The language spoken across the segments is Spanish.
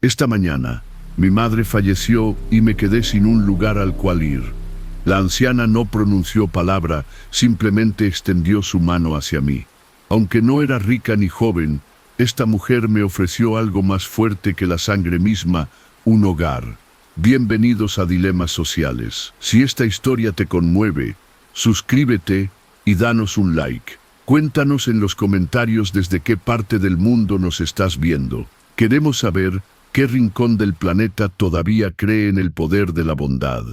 Esta mañana, mi madre falleció y me quedé sin un lugar al cual ir. La anciana no pronunció palabra, simplemente extendió su mano hacia mí. Aunque no era rica ni joven, esta mujer me ofreció algo más fuerte que la sangre misma, un hogar. Bienvenidos a Dilemas Sociales. Si esta historia te conmueve, suscríbete y danos un like. Cuéntanos en los comentarios desde qué parte del mundo nos estás viendo. Queremos saber qué rincón del planeta todavía cree en el poder de la bondad.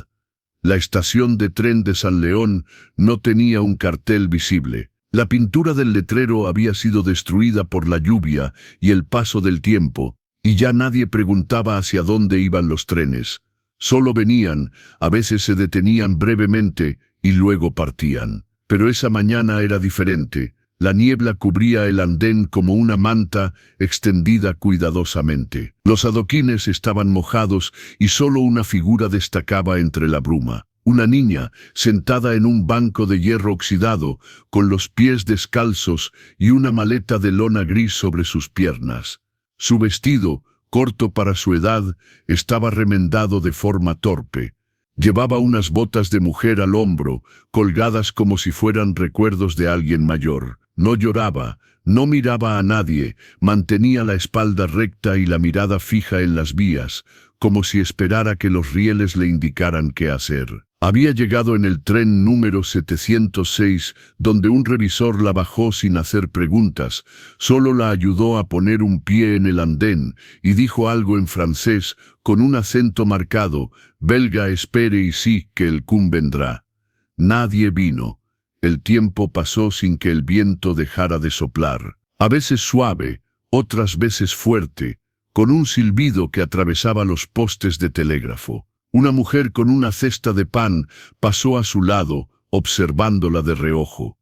La estación de tren de San León no tenía un cartel visible. La pintura del letrero había sido destruida por la lluvia y el paso del tiempo, y ya nadie preguntaba hacia dónde iban los trenes. Solo venían, a veces se detenían brevemente y luego partían. Pero esa mañana era diferente. La niebla cubría el andén como una manta extendida cuidadosamente. Los adoquines estaban mojados y solo una figura destacaba entre la bruma. Una niña, sentada en un banco de hierro oxidado, con los pies descalzos y una maleta de lona gris sobre sus piernas. Su vestido, corto para su edad, estaba remendado de forma torpe. Llevaba unas botas de mujer al hombro, colgadas como si fueran recuerdos de alguien mayor. No lloraba, no miraba a nadie, mantenía la espalda recta y la mirada fija en las vías, como si esperara que los rieles le indicaran qué hacer. Había llegado en el tren número 706, donde un revisor la bajó sin hacer preguntas, solo la ayudó a poner un pie en el andén y dijo algo en francés con un acento marcado: «Belga, espere ici, que el cum vendrá». Nadie vino. El tiempo pasó sin que el viento dejara de soplar, a veces suave, otras veces fuerte, con un silbido que atravesaba los postes de telégrafo. Una mujer con una cesta de pan pasó a su lado, observándola de reojo.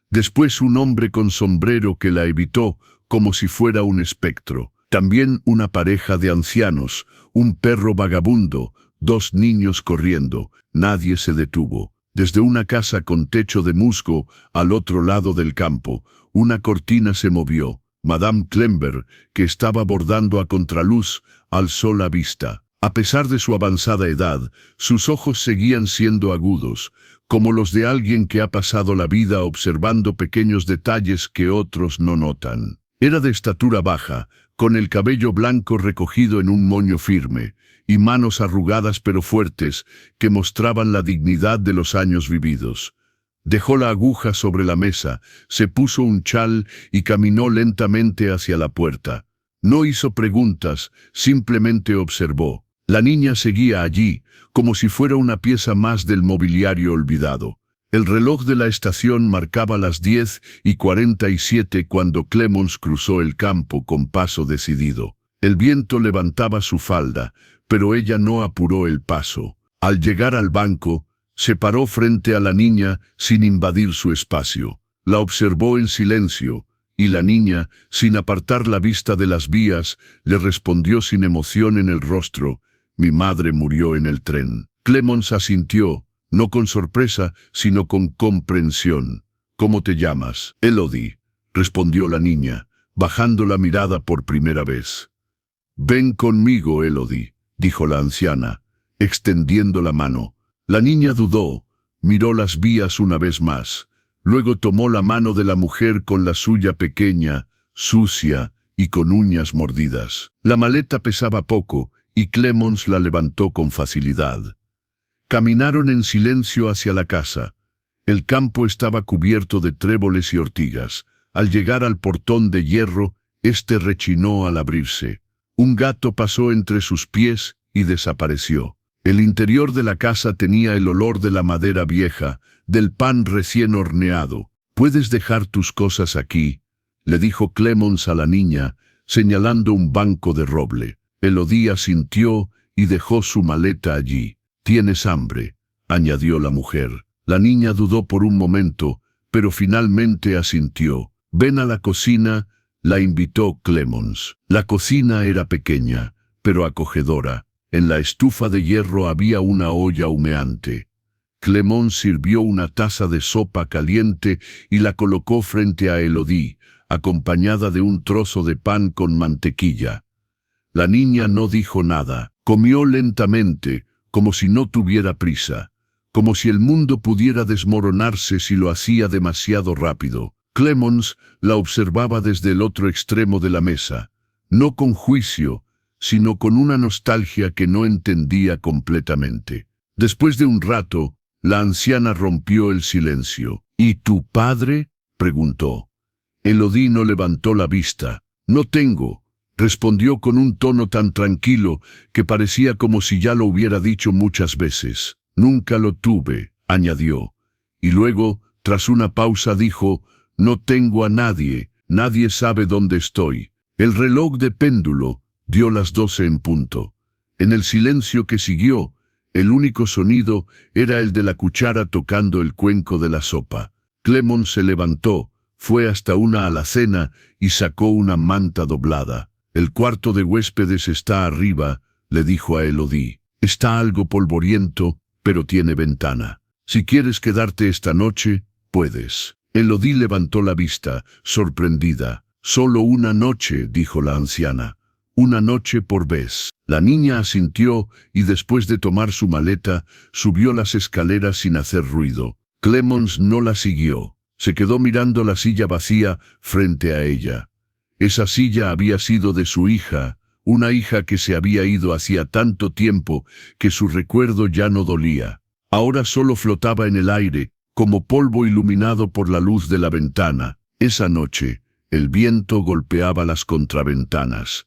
Después un hombre con sombrero que la evitó, como si fuera un espectro. También una pareja de ancianos, un perro vagabundo, dos niños corriendo. Nadie se detuvo. Desde una casa con techo de musgo, al otro lado del campo, una cortina se movió. Madame Klember, que estaba bordando a contraluz, alzó la vista. A pesar de su avanzada edad, sus ojos seguían siendo agudos, como los de alguien que ha pasado la vida observando pequeños detalles que otros no notan. Era de estatura baja, con el cabello blanco recogido en un moño firme, y manos arrugadas pero fuertes, que mostraban la dignidad de los años vividos. Dejó la aguja sobre la mesa, se puso un chal y caminó lentamente hacia la puerta. No hizo preguntas, simplemente observó. La niña seguía allí, como si fuera una pieza más del mobiliario olvidado. El reloj de la estación marcaba las 10:47 cuando Clemons cruzó el campo con paso decidido. El viento levantaba su falda, pero ella no apuró el paso. Al llegar al banco, se paró frente a la niña sin invadir su espacio. La observó en silencio, y la niña, sin apartar la vista de las vías, le respondió sin emoción en el rostro: «Mi madre murió en el tren». Clemons asintió, no con sorpresa, sino con comprensión. «¿Cómo te llamas?» «Elodie», respondió la niña, bajando la mirada por primera vez. «Ven conmigo, Elodie», dijo la anciana, extendiendo la mano. La niña dudó, miró las vías una vez más. Luego tomó la mano de la mujer con la suya pequeña, sucia y con uñas mordidas. La maleta pesaba poco, y Clemons la levantó con facilidad. Caminaron en silencio hacia la casa. El campo estaba cubierto de tréboles y ortigas. Al llegar al portón de hierro, este rechinó al abrirse. Un gato pasó entre sus pies y desapareció. El interior de la casa tenía el olor de la madera vieja, del pan recién horneado. «Puedes dejar tus cosas aquí», le dijo Clemons a la niña, señalando un banco de roble. Elodie asintió y dejó su maleta allí. «¿Tienes hambre?», añadió la mujer. La niña dudó por un momento, pero finalmente asintió. «Ven a la cocina», la invitó Clemons. La cocina era pequeña, pero acogedora. En la estufa de hierro había una olla humeante. Clemons sirvió una taza de sopa caliente y la colocó frente a Elodie, acompañada de un trozo de pan con mantequilla. La niña no dijo nada. Comió lentamente, como si no tuviera prisa, como si el mundo pudiera desmoronarse si lo hacía demasiado rápido. Clemons la observaba desde el otro extremo de la mesa, no con juicio, sino con una nostalgia que no entendía completamente. Después de un rato, la anciana rompió el silencio. «¿Y tu padre?», preguntó. Elodie no levantó la vista. «No tengo», respondió con un tono tan tranquilo que parecía como si ya lo hubiera dicho muchas veces. «Nunca lo tuve», añadió. Y luego, tras una pausa, dijo: «No tengo a nadie, nadie sabe dónde estoy». El reloj de péndulo dio las 12 en punto. En el silencio que siguió, el único sonido era el de la cuchara tocando el cuenco de la sopa. Clemons se levantó, fue hasta una alacena y sacó una manta doblada. «El cuarto de huéspedes está arriba», le dijo a Elodie. «Está algo polvoriento, pero tiene ventana. Si quieres quedarte esta noche, puedes». Elodie levantó la vista, sorprendida. «Solo una noche», dijo la anciana. «Una noche por vez». La niña asintió y después de tomar su maleta, subió las escaleras sin hacer ruido. Clemons no la siguió. Se quedó mirando la silla vacía frente a ella. Esa silla había sido de su hija, una hija que se había ido hacía tanto tiempo que su recuerdo ya no dolía. Ahora solo flotaba en el aire, como polvo iluminado por la luz de la ventana. Esa noche, el viento golpeaba las contraventanas.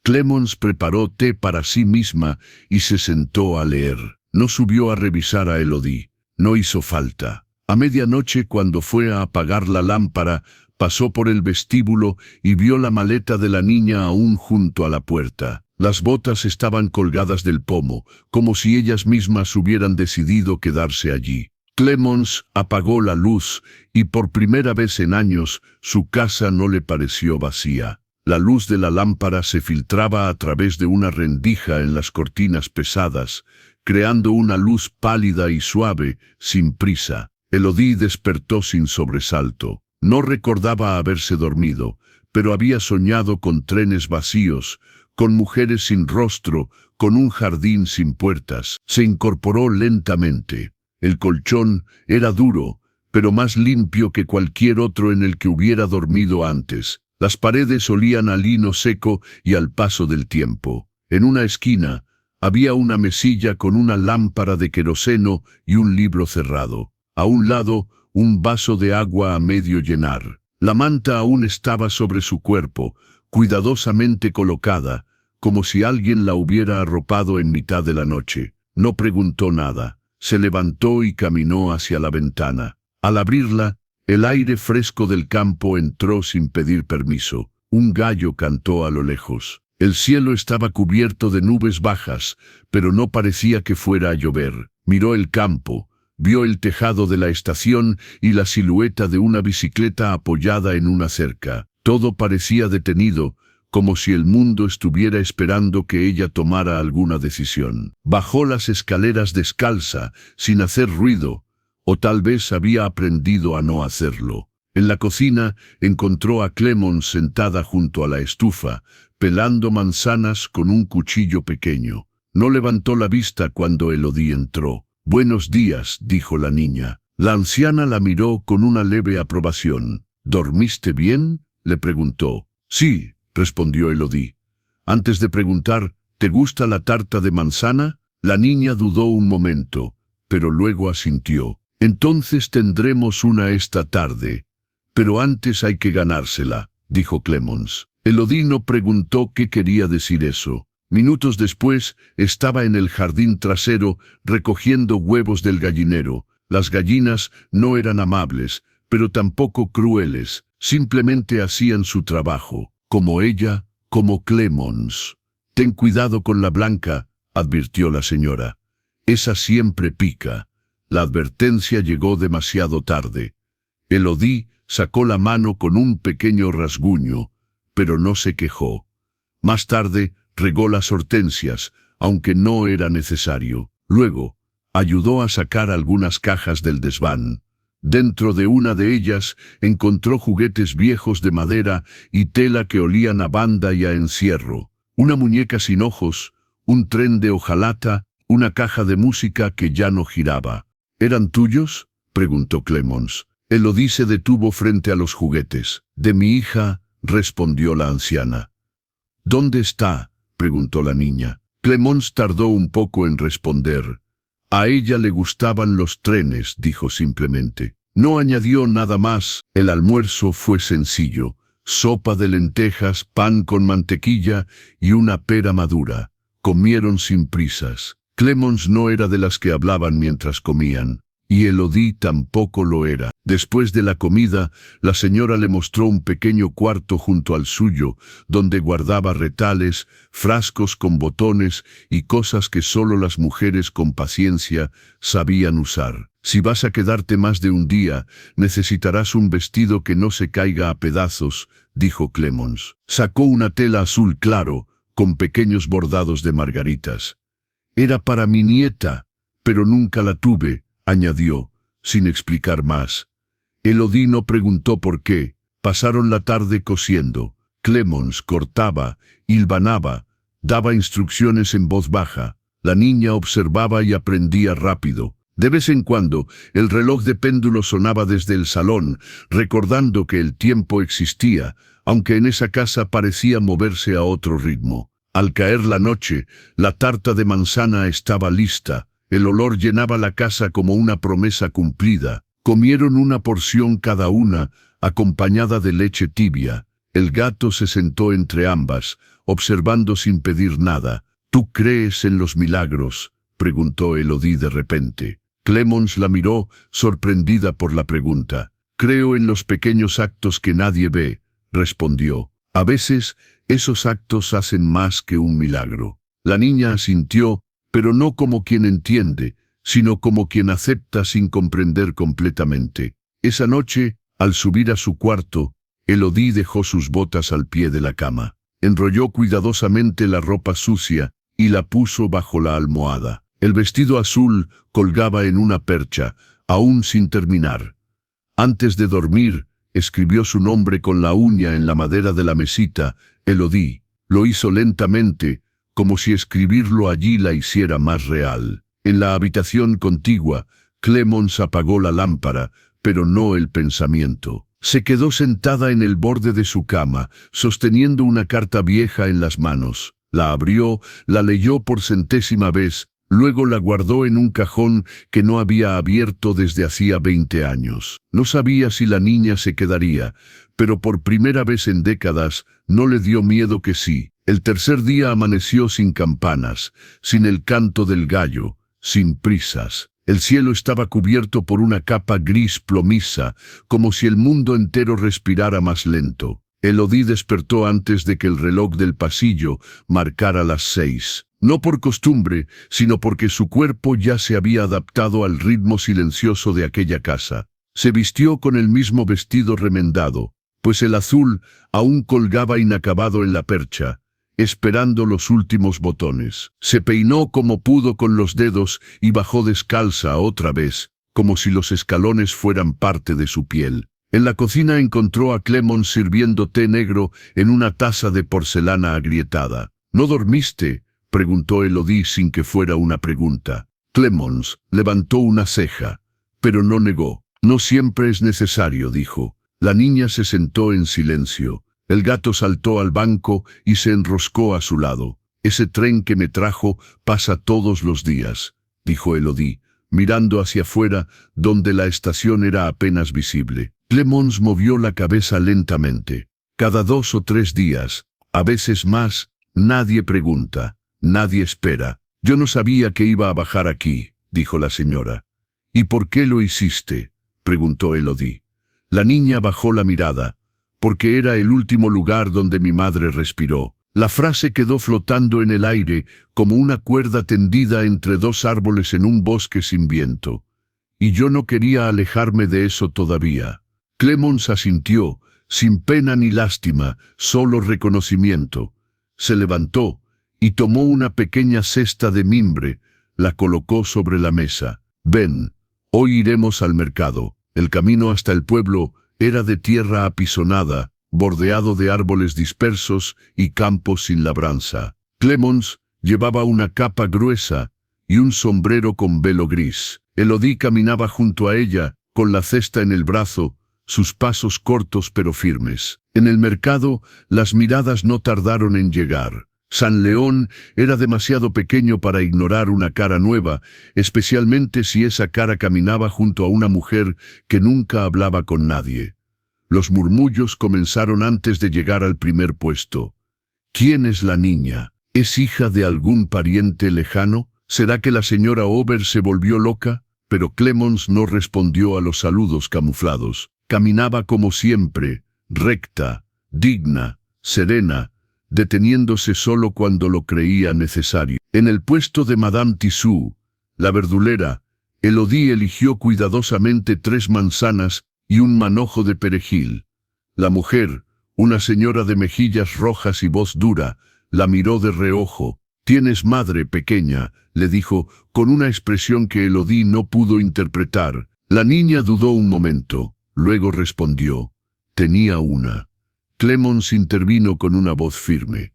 Clemons preparó té para sí misma y se sentó a leer. No subió a revisar a Elodie. No hizo falta. A medianoche, cuando fue a apagar la lámpara, pasó por el vestíbulo y vio la maleta de la niña aún junto a la puerta. Las botas estaban colgadas del pomo, como si ellas mismas hubieran decidido quedarse allí. Clemons apagó la luz y por primera vez en años su casa no le pareció vacía. La luz de la lámpara se filtraba a través de una rendija en las cortinas pesadas, creando una luz pálida y suave, sin prisa. Elodie despertó sin sobresalto. No recordaba haberse dormido, pero había soñado con trenes vacíos, con mujeres sin rostro, con un jardín sin puertas. Se incorporó lentamente. El colchón era duro, pero más limpio que cualquier otro en el que hubiera dormido antes. Las paredes olían a lino seco y al paso del tiempo. En una esquina había una mesilla con una lámpara de queroseno y un libro cerrado. A un lado, un vaso de agua a medio llenar. La manta aún estaba sobre su cuerpo, cuidadosamente colocada, como si alguien la hubiera arropado en mitad de la noche. No preguntó nada. Se levantó y caminó hacia la ventana. Al abrirla, el aire fresco del campo entró sin pedir permiso. Un gallo cantó a lo lejos. El cielo estaba cubierto de nubes bajas, pero no parecía que fuera a llover. Miró el campo, vio el tejado de la estación y la silueta de una bicicleta apoyada en una cerca. Todo parecía detenido, como si el mundo estuviera esperando que ella tomara alguna decisión. Bajó las escaleras descalza, sin hacer ruido, o tal vez había aprendido a no hacerlo. En la cocina encontró a Clemons sentada junto a la estufa, pelando manzanas con un cuchillo pequeño. No levantó la vista cuando Elodie entró. «Buenos días», dijo la niña. La anciana la miró con una leve aprobación. «¿Dormiste bien?», le preguntó. «Sí», respondió Elodie. Antes de preguntar, «¿Te gusta la tarta de manzana?», la niña dudó un momento, pero luego asintió. «Entonces tendremos una esta tarde. Pero antes hay que ganársela», dijo Clemons. Elodie no preguntó qué quería decir eso. Minutos después, estaba en el jardín trasero recogiendo huevos del gallinero. Las gallinas no eran amables, pero tampoco crueles. Simplemente hacían su trabajo, como ella, como Clemons. «Ten cuidado con la blanca», advirtió la señora. «Esa siempre pica». La advertencia llegó demasiado tarde. Elodie sacó la mano con un pequeño rasguño, pero no se quejó. Más tarde, regó las hortensias, aunque no era necesario. Luego, ayudó a sacar algunas cajas del desván. Dentro de una de ellas, encontró juguetes viejos de madera y tela que olían a banda y a encierro. una muñeca sin ojos, un tren de hojalata, una caja de música que ya no giraba. ¿Eran tuyos?, preguntó Clemons. Elodie se detuvo frente a los juguetes. «De mi hija», respondió la anciana. «¿Dónde está?», preguntó la niña. Clemons tardó un poco en responder. «A ella le gustaban los trenes», dijo simplemente. No añadió nada más. El almuerzo fue sencillo. Sopa de lentejas, pan con mantequilla y una pera madura. Comieron sin prisas. Clemons no era de las que hablaban mientras comían, y Elodie tampoco lo era. Después de la comida, la señora le mostró un pequeño cuarto junto al suyo, donde guardaba retales, frascos con botones y cosas que solo las mujeres con paciencia sabían usar. «Si vas a quedarte más de un día, necesitarás un vestido que no se caiga a pedazos», dijo Clemons. Sacó una tela azul claro, con pequeños bordados de margaritas. «Era para mi nieta, pero nunca la tuve», añadió, sin explicar más. Elodie no preguntó por qué. Pasaron la tarde cosiendo. Clemons cortaba, hilvanaba, daba instrucciones en voz baja. La niña observaba y aprendía rápido. De vez en cuando, el reloj de péndulo sonaba desde el salón, recordando que el tiempo existía, aunque en esa casa parecía moverse a otro ritmo. Al caer la noche, la tarta de manzana estaba lista. El olor llenaba la casa como una promesa cumplida. Comieron una porción cada una, acompañada de leche tibia. El gato se sentó entre ambas, observando sin pedir nada. «¿Tú crees en los milagros?», preguntó Elodie de repente. Clemons la miró, sorprendida por la pregunta. «Creo en los pequeños actos que nadie ve», respondió. «A veces, esos actos hacen más que un milagro». La niña asintió, pero no como quien entiende, sino como quien acepta sin comprender completamente. Esa noche, al subir a su cuarto, Elodie dejó sus botas al pie de la cama. Enrolló cuidadosamente la ropa sucia y la puso bajo la almohada. El vestido azul colgaba en una percha, aún sin terminar. Antes de dormir, escribió su nombre con la uña en la madera de la mesita, Elodie. Lo hizo lentamente, como si escribirlo allí la hiciera más real. En la habitación contigua, Clemons apagó la lámpara, pero no el pensamiento. Se quedó sentada en el borde de su cama, sosteniendo una carta vieja en las manos. La abrió, la leyó por centésima vez, luego la guardó en un cajón que no había abierto desde hacía 20 años. No sabía si la niña se quedaría, pero por primera vez en décadas no le dio miedo que sí. El tercer día amaneció sin campanas, sin el canto del gallo, sin prisas. El cielo estaba cubierto por una capa gris plomiza, como si el mundo entero respirara más lento. Elodie despertó antes de que el reloj del pasillo marcara las 6. No por costumbre, sino porque su cuerpo ya se había adaptado al ritmo silencioso de aquella casa. Se vistió con el mismo vestido remendado, pues el azul aún colgaba inacabado en la percha, esperando los últimos botones. Se peinó como pudo con los dedos y bajó descalza otra vez, como si los escalones fueran parte de su piel. En la cocina encontró a Clemons sirviendo té negro en una taza de porcelana agrietada. «¿No dormiste?», preguntó Elodie sin que fuera una pregunta. Clemons levantó una ceja, pero no negó. «No siempre es necesario», dijo. La niña se sentó en silencio. El gato saltó al banco y se enroscó a su lado. «Ese tren que me trajo pasa todos los días», dijo Elodie, mirando hacia afuera, donde la estación era apenas visible. Clemons movió la cabeza lentamente. «Cada 2 o 3 días, a veces más, nadie pregunta, nadie espera». «Yo no sabía que iba a bajar aquí», dijo la señora. «¿Y por qué lo hiciste?», preguntó Elodie. La niña bajó la mirada. «Porque era el último lugar donde mi madre respiró». La frase quedó flotando en el aire como una cuerda tendida entre 2 árboles en un bosque sin viento. Y yo no quería alejarme de eso todavía. Clemons asintió, sin pena ni lástima, solo reconocimiento. Se levantó y tomó una pequeña cesta de mimbre, la colocó sobre la mesa. «Ven, hoy iremos al mercado». El camino hasta el pueblo era de tierra apisonada, bordeado de árboles dispersos y campos sin labranza. Clemons llevaba una capa gruesa y un sombrero con velo gris. Elodie caminaba junto a ella, con la cesta en el brazo, sus pasos cortos pero firmes. En el mercado, las miradas no tardaron en llegar. San León era demasiado pequeño para ignorar una cara nueva, especialmente si esa cara caminaba junto a una mujer que nunca hablaba con nadie. Los murmullos comenzaron antes de llegar al primer puesto. ¿Quién es la niña? ¿Es hija de algún pariente lejano? ¿Será que la señora Ober se volvió loca? Pero Clemons no respondió a los saludos camuflados. Caminaba como siempre, recta, digna, serena, deteniéndose solo cuando lo creía necesario. En el puesto de Madame Tissou, la verdulera, Elodie eligió cuidadosamente 3 manzanas y un manojo de perejil. La mujer, una señora de mejillas rojas y voz dura, la miró de reojo. «¿Tienes madre, pequeña?», le dijo, con una expresión que Elodie no pudo interpretar. La niña dudó un momento, luego respondió: «Tenía una». Clemons intervino con una voz firme.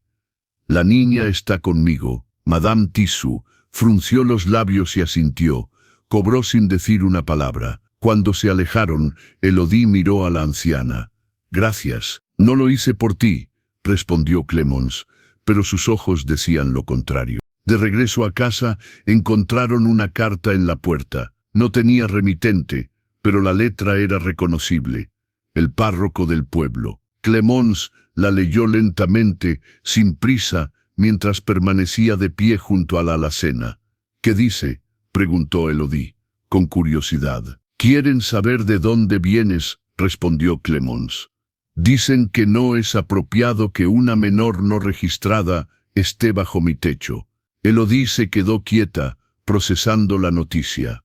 «La niña está conmigo». Madame Tissou frunció los labios y asintió. Cobró sin decir una palabra. Cuando se alejaron, Elodie miró a la anciana. «Gracias. No lo hice por ti», respondió Clemons, pero sus ojos decían lo contrario. De regreso a casa, encontraron una carta en la puerta. No tenía remitente, pero la letra era reconocible. El párroco del pueblo. Clemons la leyó lentamente, sin prisa, mientras permanecía de pie junto a la alacena. «¿Qué dice?», preguntó Elodie, con curiosidad. «¿Quieren saber de dónde vienes?», respondió Clemons. «Dicen que no es apropiado que una menor no registrada esté bajo mi techo». Elodie se quedó quieta, procesando la noticia.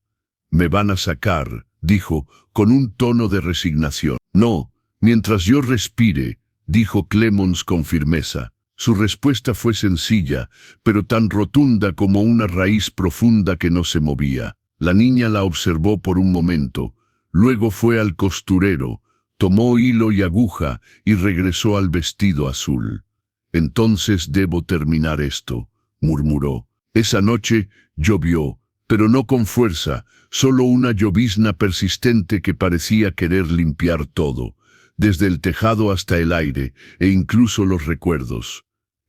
«Me van a sacar», dijo, con un tono de resignación. «No, mientras yo respire», dijo Clemons con firmeza. Su respuesta fue sencilla, pero tan rotunda como una raíz profunda que no se movía. La niña la observó por un momento, luego fue al costurero, tomó hilo y aguja y regresó al vestido azul. «Entonces debo terminar esto», murmuró. Esa noche llovió, pero no con fuerza, solo una llovizna persistente que parecía querer limpiar todo, desde el tejado hasta el aire, e incluso los recuerdos.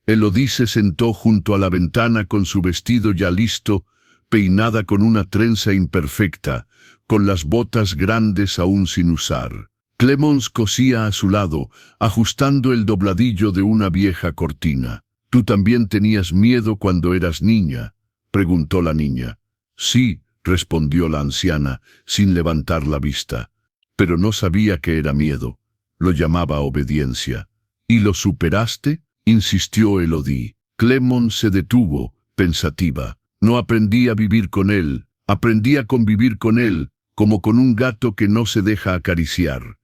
Elodie se sentó junto a la ventana con su vestido ya listo, peinada con una trenza imperfecta, con las botas grandes aún sin usar. Clemons cosía a su lado, ajustando el dobladillo de una vieja cortina. «¿Tú también tenías miedo cuando eras niña?», preguntó la niña. «Sí», respondió la anciana, sin levantar la vista. «Pero no sabía que era miedo. Lo llamaba obediencia». «¿Y lo superaste?», insistió Elodie. Clemons se detuvo, pensativa. «No aprendí a vivir con él. Aprendí a convivir con él, como con un gato que no se deja acariciar».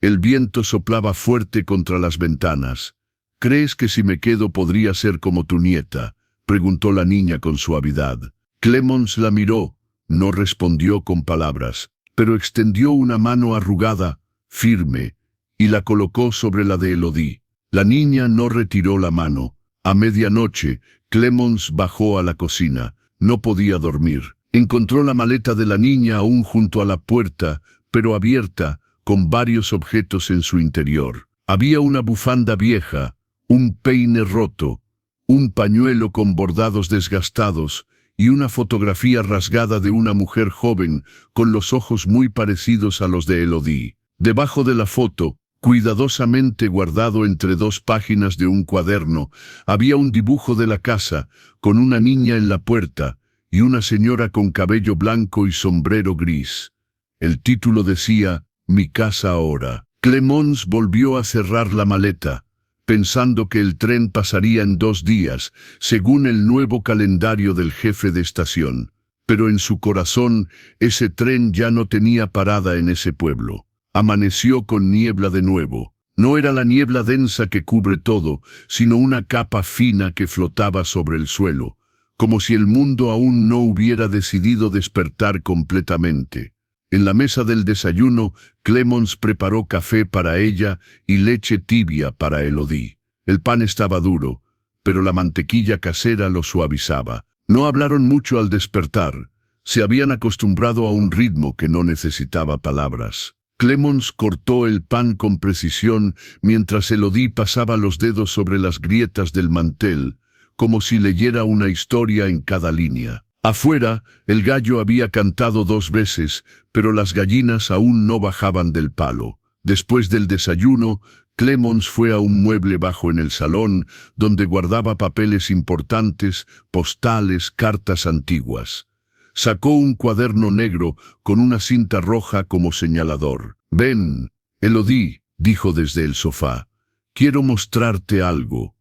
El viento soplaba fuerte contra las ventanas. «¿Crees que si me quedo podría ser como tu nieta?», preguntó la niña con suavidad. Clemons la miró, no respondió con palabras, pero extendió una mano arrugada, firme, y la colocó sobre la de Elodie. La niña no retiró la mano. A medianoche, Clemons bajó a la cocina. No podía dormir. Encontró la maleta de la niña aún junto a la puerta, pero abierta, con varios objetos en su interior. Había una bufanda vieja, un peine roto, un pañuelo con bordados desgastados y una fotografía rasgada de una mujer joven con los ojos muy parecidos a los de Elodie. Debajo de la foto, cuidadosamente guardado entre 2 páginas de un cuaderno, había un dibujo de la casa, con una niña en la puerta y una señora con cabello blanco y sombrero gris. El título decía: «Mi casa ahora». Clemons volvió a cerrar la maleta, pensando que el tren pasaría en 2 días, según el nuevo calendario del jefe de estación. Pero en su corazón, ese tren ya no tenía parada en ese pueblo. Amaneció con niebla de nuevo. No era la niebla densa que cubre todo, sino una capa fina que flotaba sobre el suelo, como si el mundo aún no hubiera decidido despertar completamente. En la mesa del desayuno, Clemons preparó café para ella y leche tibia para Elodie. El pan estaba duro, pero la mantequilla casera lo suavizaba. No hablaron mucho al despertar. Se habían acostumbrado a un ritmo que no necesitaba palabras. Clemons cortó el pan con precisión mientras Elodie pasaba los dedos sobre las grietas del mantel, como si leyera una historia en cada línea. Afuera, el gallo había cantado 2 veces, pero las gallinas aún no bajaban del palo. Después del desayuno, Clemons fue a un mueble bajo en el salón, donde guardaba papeles importantes, postales, cartas antiguas. Sacó un cuaderno negro con una cinta roja como señalador. «Ven, Elodie», dijo desde el sofá. «Quiero mostrarte algo».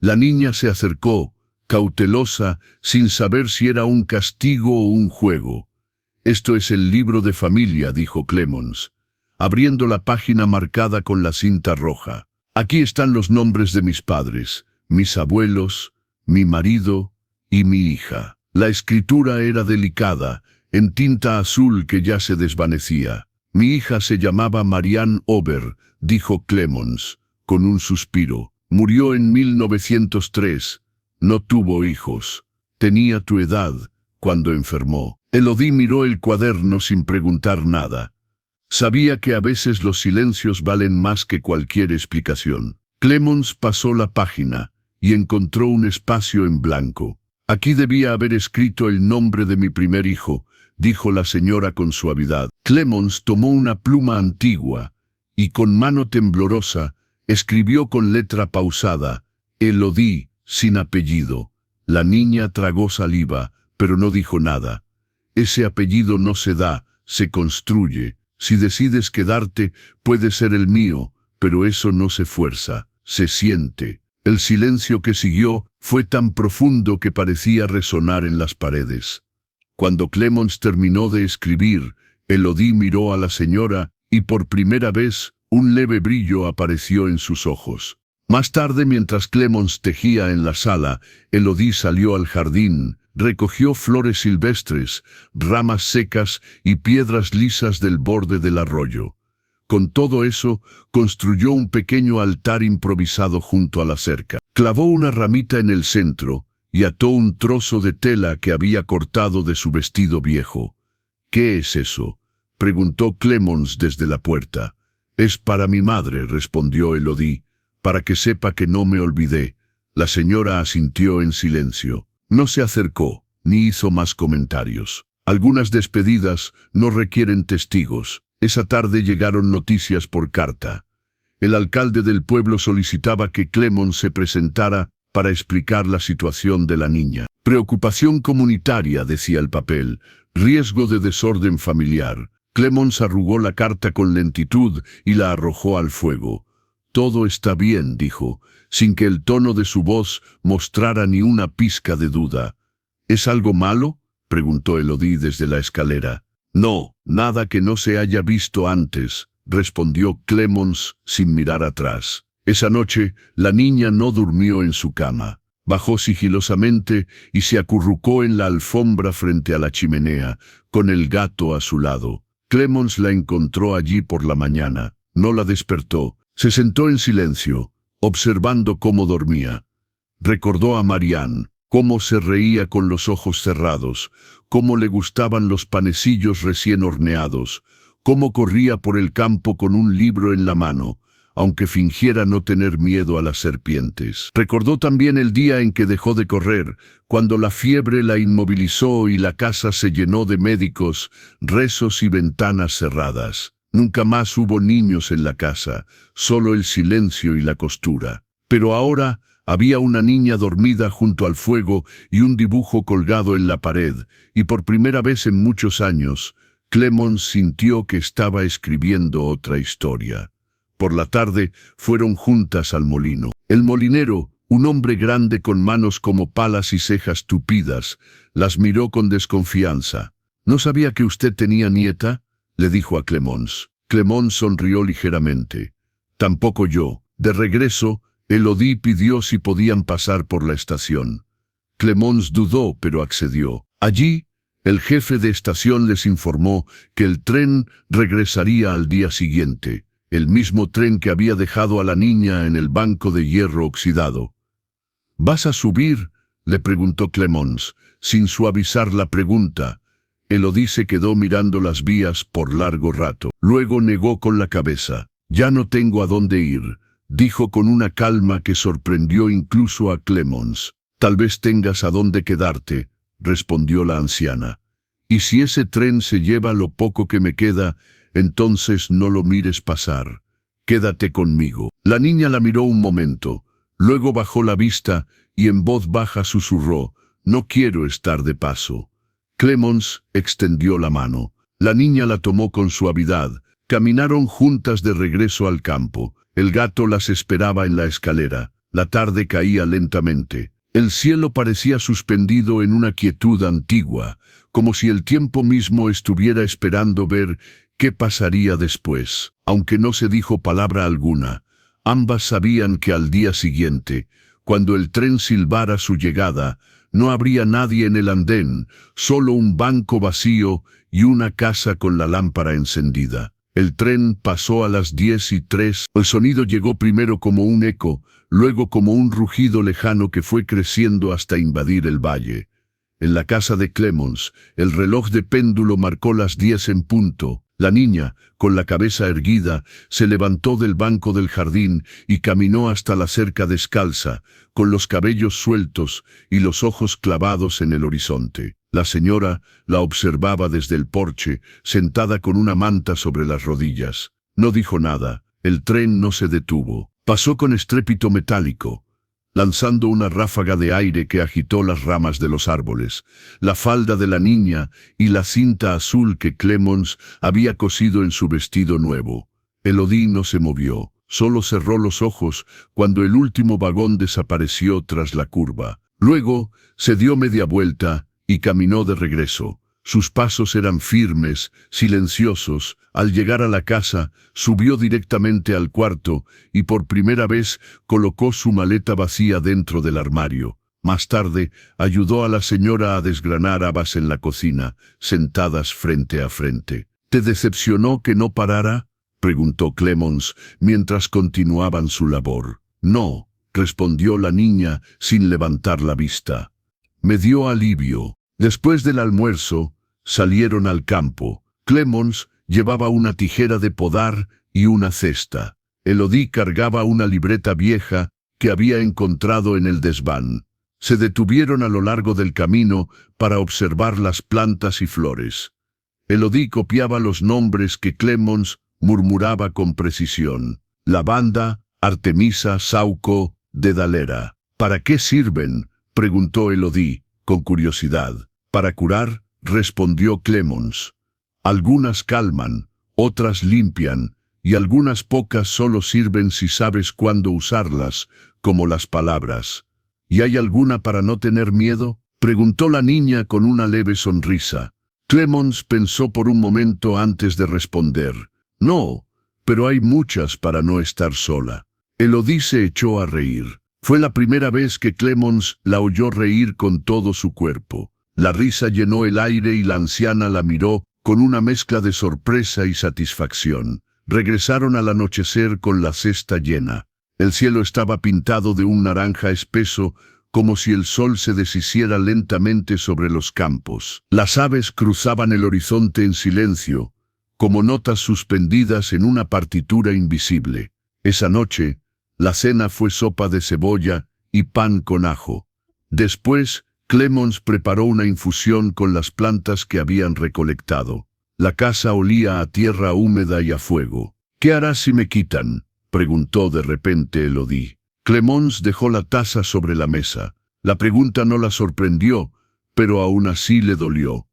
La niña se acercó, cautelosa, sin saber si era un castigo o un juego. «Esto es el libro de familia», dijo Clemons, abriendo la página marcada con la cinta roja. «Aquí están los nombres de mis padres, mis abuelos, mi marido y mi hija». La escritura era delicada, en tinta azul que ya se desvanecía. «Mi hija se llamaba Marianne Ober», dijo Clemons, con un suspiro. «Murió en 1903. No tuvo hijos. Tenía tu edad cuando enfermó». Elodie miró el cuaderno sin preguntar nada. Sabía que a veces los silencios valen más que cualquier explicación. Clemons pasó la página y encontró un espacio en blanco. «Aquí debía haber escrito el nombre de mi primer hijo», dijo la señora con suavidad. Clemons tomó una pluma antigua y con mano temblorosa escribió con letra pausada, «Elodie», sin apellido. La niña tragó saliva, pero no dijo nada. «Ese apellido no se da, se construye. Si decides quedarte, puede ser el mío, pero eso no se fuerza, se siente». El silencio que siguió fue tan profundo que parecía resonar en las paredes. Cuando Clemons terminó de escribir, Elodie miró a la señora y por primera vez un leve brillo apareció en sus ojos. Más tarde, mientras Clemons tejía en la sala, Elodie salió al jardín, recogió flores silvestres, ramas secas y piedras lisas del borde del arroyo. Con todo eso, construyó un pequeño altar improvisado junto a la cerca. Clavó una ramita en el centro y ató un trozo de tela que había cortado de su vestido viejo. «¿Qué es eso?», preguntó Clemons desde la puerta. «Es para mi madre», respondió Elodie, «para que sepa que no me olvidé». La señora asintió en silencio. No se acercó, ni hizo más comentarios. Algunas despedidas no requieren testigos. Esa tarde llegaron noticias por carta. El alcalde del pueblo solicitaba que Clemons se presentara para explicar la situación de la niña. «Preocupación comunitaria», decía el papel, «riesgo de desorden familiar». Clemons arrugó la carta con lentitud y la arrojó al fuego. «Todo está bien», dijo, sin que el tono de su voz mostrara ni una pizca de duda. «¿Es algo malo?», preguntó Elodie desde la escalera. «No, nada que no se haya visto antes», respondió Clemons sin mirar atrás. Esa noche, la niña no durmió en su cama. Bajó sigilosamente y se acurrucó en la alfombra frente a la chimenea, con el gato a su lado. Clemons la encontró allí por la mañana. No la despertó. Se sentó en silencio, observando cómo dormía. Recordó a Marianne, cómo se reía con los ojos cerrados, cómo le gustaban los panecillos recién horneados, cómo corría por el campo con un libro en la mano, aunque fingiera no tener miedo a las serpientes. Recordó también el día en que dejó de correr, cuando la fiebre la inmovilizó y la casa se llenó de médicos, rezos y ventanas cerradas. Nunca más hubo niños en la casa, solo el silencio y la costura. Pero ahora había una niña dormida junto al fuego y un dibujo colgado en la pared, y por primera vez en muchos años, Clemons sintió que estaba escribiendo otra historia. Por la tarde fueron juntas al molino. El molinero, un hombre grande con manos como palas y cejas tupidas, las miró con desconfianza. «¿No sabía que usted tenía nieta?», le dijo a Clemons. Clemons sonrió ligeramente. «Tampoco yo». De regreso, Elodie pidió si podían pasar por la estación. Clemons dudó, pero accedió. Allí, El jefe de estación les informó que el tren regresaría al día siguiente, el mismo tren que había dejado a la niña en el banco de hierro oxidado. ¿Vas a subir?, le preguntó Clemence, sin suavizar la pregunta. Elodie se quedó mirando las vías por largo rato. Luego negó con la cabeza. «Ya no tengo a dónde ir», dijo con una calma que sorprendió incluso a Clemence. «Tal vez tengas a dónde quedarte», respondió la anciana. «Y si ese tren se lleva lo poco que me queda, entonces no lo mires pasar. Quédate conmigo». La niña la miró un momento, luego bajó la vista y en voz baja susurró: «No quiero estar de paso». Clemence extendió la mano. La niña la tomó con suavidad. Caminaron juntas de regreso al campo. El gato las esperaba en la escalera. La tarde caía lentamente. El cielo parecía suspendido en una quietud antigua, como si el tiempo mismo estuviera esperando ver qué pasaría después. Aunque no se dijo palabra alguna, ambas sabían que al día siguiente, cuando el tren silbara su llegada, no habría nadie en el andén, solo un banco vacío y una casa con la lámpara encendida. El tren pasó a las 10:03. El sonido llegó primero como un eco, luego como un rugido lejano que fue creciendo hasta invadir el valle. En la casa de Clemence, el reloj de péndulo marcó las 10 en punto. La niña, con la cabeza erguida, se levantó del banco del jardín y caminó hasta la cerca descalza, con los cabellos sueltos y los ojos clavados en el horizonte. La señora la observaba desde el porche, sentada con una manta sobre las rodillas. No dijo nada. El tren no se detuvo. Pasó con estrépito metálico, lanzando una ráfaga de aire que agitó las ramas de los árboles, la falda de la niña y la cinta azul que Clemence había cosido en su vestido nuevo. Elodie no se movió, solo cerró los ojos cuando el último vagón desapareció tras la curva. Luego se dio media vuelta y caminó de regreso. Sus pasos eran firmes, silenciosos. Al llegar a la casa, subió directamente al cuarto y por primera vez colocó su maleta vacía dentro del armario. Más tarde, ayudó a la señora a desgranar habas en la cocina, sentadas frente a frente. «¿Te decepcionó que no parara?», preguntó Clemence, mientras continuaban su labor. «No», respondió la niña sin levantar la vista. «Me dio alivio». Después del almuerzo, salieron al campo. Clemence llevaba una tijera de podar y una cesta. Elodie cargaba una libreta vieja que había encontrado en el desván. Se detuvieron a lo largo del camino para observar las plantas y flores. Elodie copiaba los nombres que Clemence murmuraba con precisión: lavanda, artemisa, sauco, dedalera. «¿Para qué sirven?», preguntó Elodie, con curiosidad. «Para curar», respondió Clemence. «Algunas calman, otras limpian, y algunas pocas solo sirven si sabes cuándo usarlas, como las palabras». «¿Y hay alguna para no tener miedo?», preguntó la niña con una leve sonrisa. Clemence pensó por un momento antes de responder. «No, pero hay muchas para no estar sola». Elodie se echó a reír. Fue la primera vez que Clemence la oyó reír con todo su cuerpo. La risa llenó el aire y la anciana la miró con una mezcla de sorpresa y satisfacción. Regresaron al anochecer con la cesta llena. El cielo estaba pintado de un naranja espeso, como si el sol se deshiciera lentamente sobre los campos. Las aves cruzaban el horizonte en silencio, como notas suspendidas en una partitura invisible. Esa noche, la cena fue sopa de cebolla y pan con ajo. Después, Clemence preparó una infusión con las plantas que habían recolectado. La casa olía a tierra húmeda y a fuego. «¿Qué harás si me quitan?», preguntó de repente Elodie. Clemence dejó la taza sobre la mesa. La pregunta no la sorprendió, pero aún así le dolió.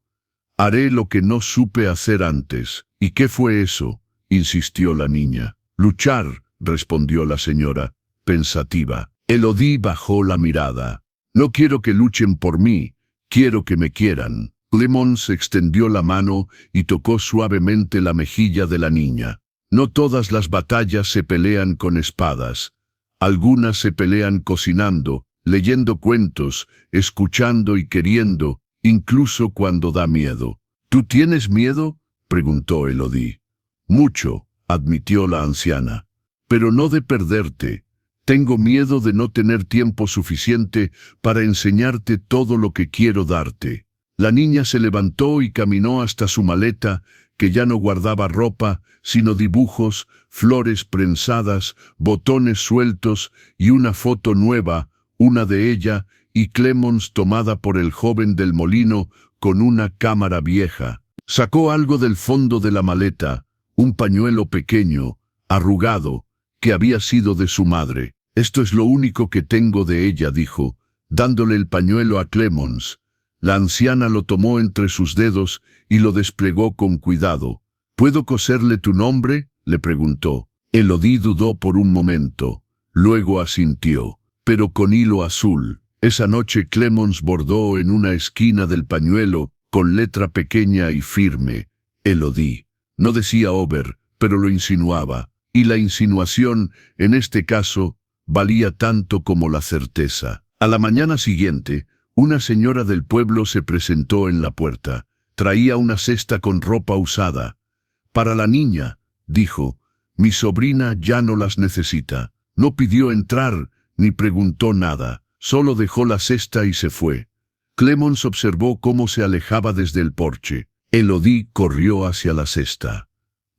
«Haré lo que no supe hacer antes». «¿Y qué fue eso?», insistió la niña. «Luchar», respondió la señora, pensativa. Elodie bajó la mirada. «No quiero que luchen por mí, quiero que me quieran». Clemence extendió la mano y tocó suavemente la mejilla de la niña. «No todas las batallas se pelean con espadas. Algunas se pelean cocinando, leyendo cuentos, escuchando y queriendo, incluso cuando da miedo. ¿Tú tienes miedo?, preguntó Elodie. Mucho, admitió la anciana. Pero no de perderte. Tengo miedo de no tener tiempo suficiente para enseñarte todo lo que quiero darte. La niña se levantó y caminó hasta su maleta, que ya no guardaba ropa, sino dibujos, flores prensadas, botones sueltos y una foto nueva, una de ella y Clemons tomada por el joven del molino con una cámara vieja. Sacó algo del fondo de la maleta, un pañuelo pequeño, arrugado, que había sido de su madre. «Esto es lo único que tengo de ella», dijo, dándole el pañuelo a Clemons. La anciana lo tomó entre sus dedos y lo desplegó con cuidado. «¿Puedo coserle tu nombre?», le preguntó. Elodie dudó por un momento. Luego asintió. «Pero con hilo azul». Esa noche Clemons bordó en una esquina del pañuelo, con letra pequeña y firme, Elodie. No decía Ober, pero lo insinuaba. Y la insinuación, en este caso, valía tanto como la certeza. A la mañana siguiente, una señora del pueblo se presentó en la puerta. Traía una cesta con ropa usada. «Para la niña», dijo, «mi sobrina ya no las necesita». No pidió entrar, ni preguntó nada. Solo dejó la cesta y se fue. Clemons observó cómo se alejaba desde el porche. Elodie corrió hacia la cesta.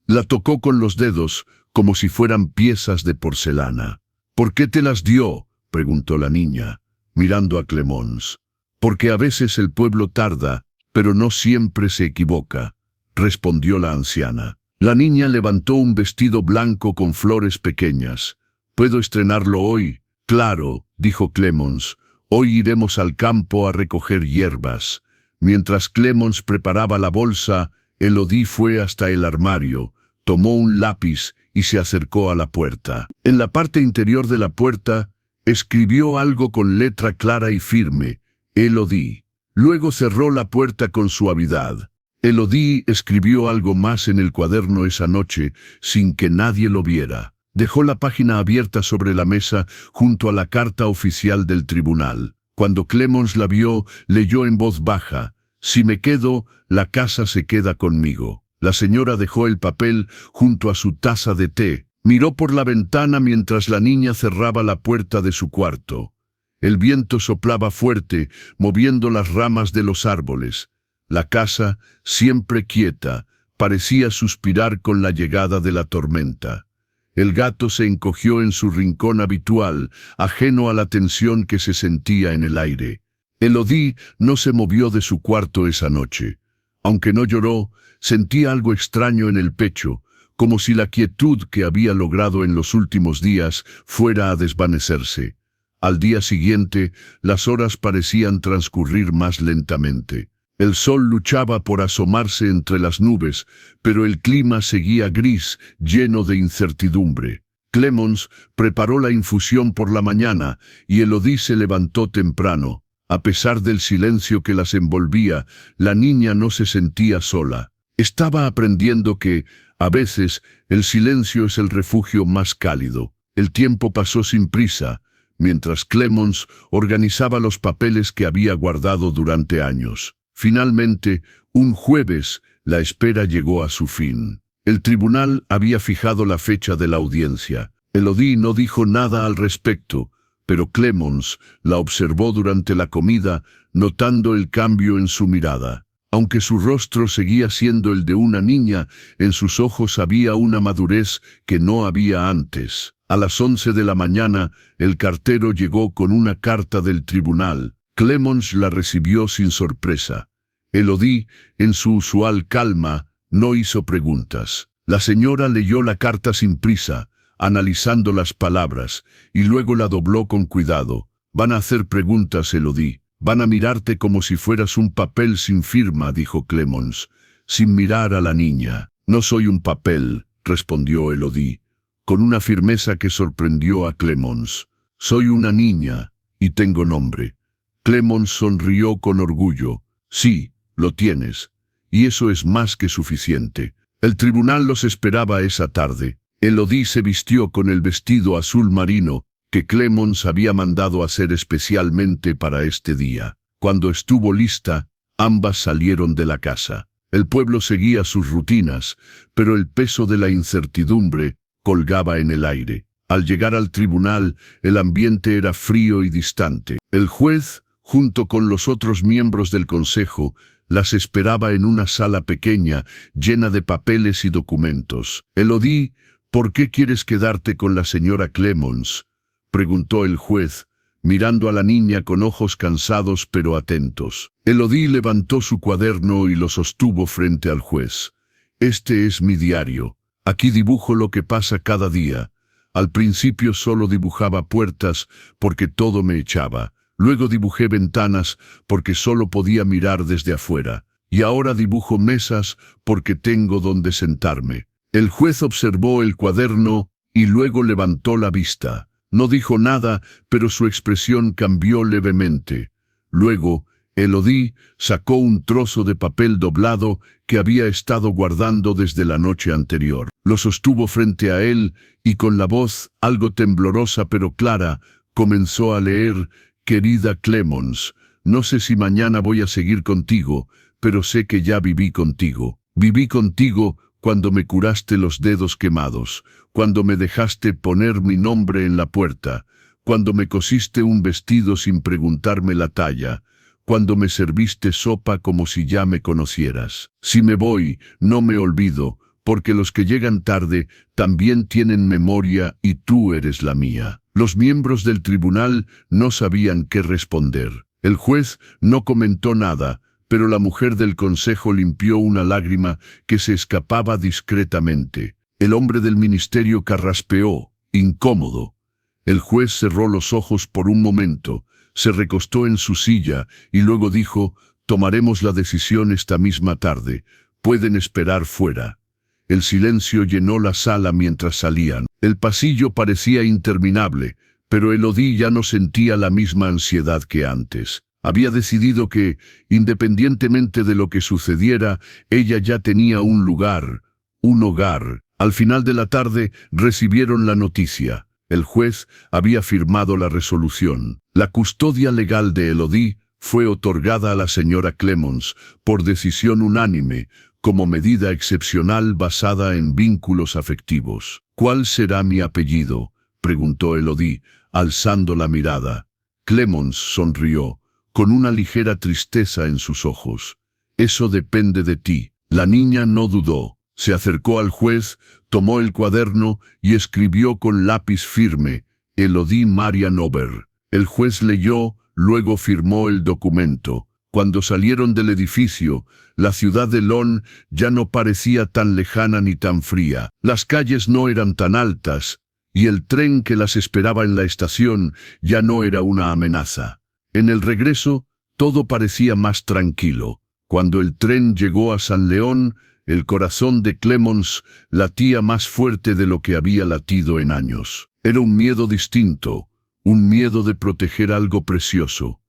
La tocó con los dedos, como si fueran piezas de porcelana. «¿Por qué te las dio?», preguntó la niña, mirando a Clemons. «Porque a veces el pueblo tarda, pero no siempre se equivoca», respondió la anciana. La niña levantó un vestido blanco con flores pequeñas. «¿Puedo estrenarlo hoy?». «Claro», dijo Clemons. «Hoy iremos al campo a recoger hierbas». Mientras Clemons preparaba la bolsa, Elodie fue hasta el armario, tomó un lápiz y se acercó a la puerta. En la parte interior de la puerta, escribió algo con letra clara y firme, Elodie. Luego cerró la puerta con suavidad. Elodie escribió algo más en el cuaderno esa noche, sin que nadie lo viera. Dejó la página abierta sobre la mesa junto a la carta oficial del tribunal. Cuando Clemons la vio, leyó en voz baja, «Si me quedo, la casa se queda conmigo». La señora dejó el papel junto a su taza de té. Miró por la ventana mientras la niña cerraba la puerta de su cuarto. El viento soplaba fuerte, moviendo las ramas de los árboles. La casa, siempre quieta, parecía suspirar con la llegada de la tormenta. El gato se encogió en su rincón habitual, ajeno a la tensión que se sentía en el aire. Elodie no se movió de su cuarto esa noche. Aunque no lloró, sentía algo extraño en el pecho, como si la quietud que había logrado en los últimos días fuera a desvanecerse. Al día siguiente, las horas parecían transcurrir más lentamente. El sol luchaba por asomarse entre las nubes, pero el clima seguía gris, lleno de incertidumbre. Clemons preparó la infusión por la mañana y Elodie se levantó temprano. A pesar del silencio que las envolvía, la niña no se sentía sola. Estaba aprendiendo que, a veces, el silencio es el refugio más cálido. El tiempo pasó sin prisa, mientras Clemons organizaba los papeles que había guardado durante años. Finalmente, un jueves, la espera llegó a su fin. El tribunal había fijado la fecha de la audiencia. Elodie no dijo nada al respecto, pero Clemons la observó durante la comida, notando el cambio en su mirada. Aunque su rostro seguía siendo el de una niña, en sus ojos había una madurez que no había antes. A las 11 de la mañana, el cartero llegó con una carta del tribunal. Clemons la recibió sin sorpresa. Elodie, en su usual calma, no hizo preguntas. La señora leyó la carta sin prisa, analizando las palabras, y luego la dobló con cuidado. «Van a hacer preguntas, Elodie. Van a mirarte como si fueras un papel sin firma», dijo Clemons, sin mirar a la niña. «No soy un papel», respondió Elodie, con una firmeza que sorprendió a Clemons. «Soy una niña, y tengo nombre». Clemons sonrió con orgullo. «Sí, lo tienes, y eso es más que suficiente». El tribunal los esperaba esa tarde. Elodie se vistió con el vestido azul marino que Clemons había mandado hacer especialmente para este día. Cuando estuvo lista, Ambas salieron de la casa. El pueblo seguía sus rutinas, pero el peso de la incertidumbre colgaba en el aire. Al llegar al tribunal, el ambiente era frío y distante. El juez, junto con los otros miembros del consejo, las esperaba en una sala pequeña, llena de papeles y documentos. «Elodie, ¿por qué quieres quedarte con la señora Clemons?», preguntó el juez, mirando a la niña con ojos cansados pero atentos. Elodie levantó su cuaderno y lo sostuvo frente al juez. «Este es mi diario. Aquí dibujo lo que pasa cada día. Al principio solo dibujaba puertas porque todo me echaba. Luego dibujé ventanas porque solo podía mirar desde afuera. Y ahora dibujo mesas porque tengo donde sentarme». El juez observó el cuaderno y luego levantó la vista. No dijo nada, pero su expresión cambió levemente. Luego, Elodie sacó un trozo de papel doblado que había estado guardando desde la noche anterior. Lo sostuvo frente a él y con la voz, algo temblorosa pero clara, comenzó a leer: «Querida Clemons, no sé si mañana voy a seguir contigo, pero sé que ya viví contigo. Viví contigo cuando me curaste los dedos quemados, cuando me dejaste poner mi nombre en la puerta, cuando me cosiste un vestido sin preguntarme la talla, cuando me serviste sopa como si ya me conocieras. Si me voy, no me olvido, porque los que llegan tarde también tienen memoria y tú eres la mía». Los miembros del tribunal no sabían qué responder. El juez no comentó nada, pero la mujer del consejo limpió una lágrima que se escapaba discretamente. El hombre del ministerio carraspeó, incómodo. El juez cerró los ojos por un momento, se recostó en su silla y luego dijo: «Tomaremos la decisión esta misma tarde. Pueden esperar fuera». El silencio llenó la sala mientras salían. El pasillo parecía interminable, pero Elodie ya no sentía la misma ansiedad que antes. Había decidido que, independientemente de lo que sucediera, ella ya tenía un lugar, un hogar. Al final de la tarde recibieron la noticia. El juez había firmado la resolución. La custodia legal de Elodie fue otorgada a la señora Clemons por decisión unánime, como medida excepcional basada en vínculos afectivos. «¿Cuál será mi apellido?», preguntó Elodie, alzando la mirada. Clemons sonrió, con una ligera tristeza en sus ojos. «Eso depende de ti». La niña no dudó. Se acercó al juez, tomó el cuaderno y escribió con lápiz firme: «Elodie Marian Ober». El juez leyó, luego firmó el documento. Cuando salieron del edificio, la ciudad de Lon ya no parecía tan lejana ni tan fría. Las calles no eran tan altas, y el tren que las esperaba en la estación ya no era una amenaza. En el regreso, todo parecía más tranquilo. Cuando el tren llegó a San León, el corazón de Clemons latía más fuerte de lo que había latido en años. Era un miedo distinto, un miedo de proteger algo precioso.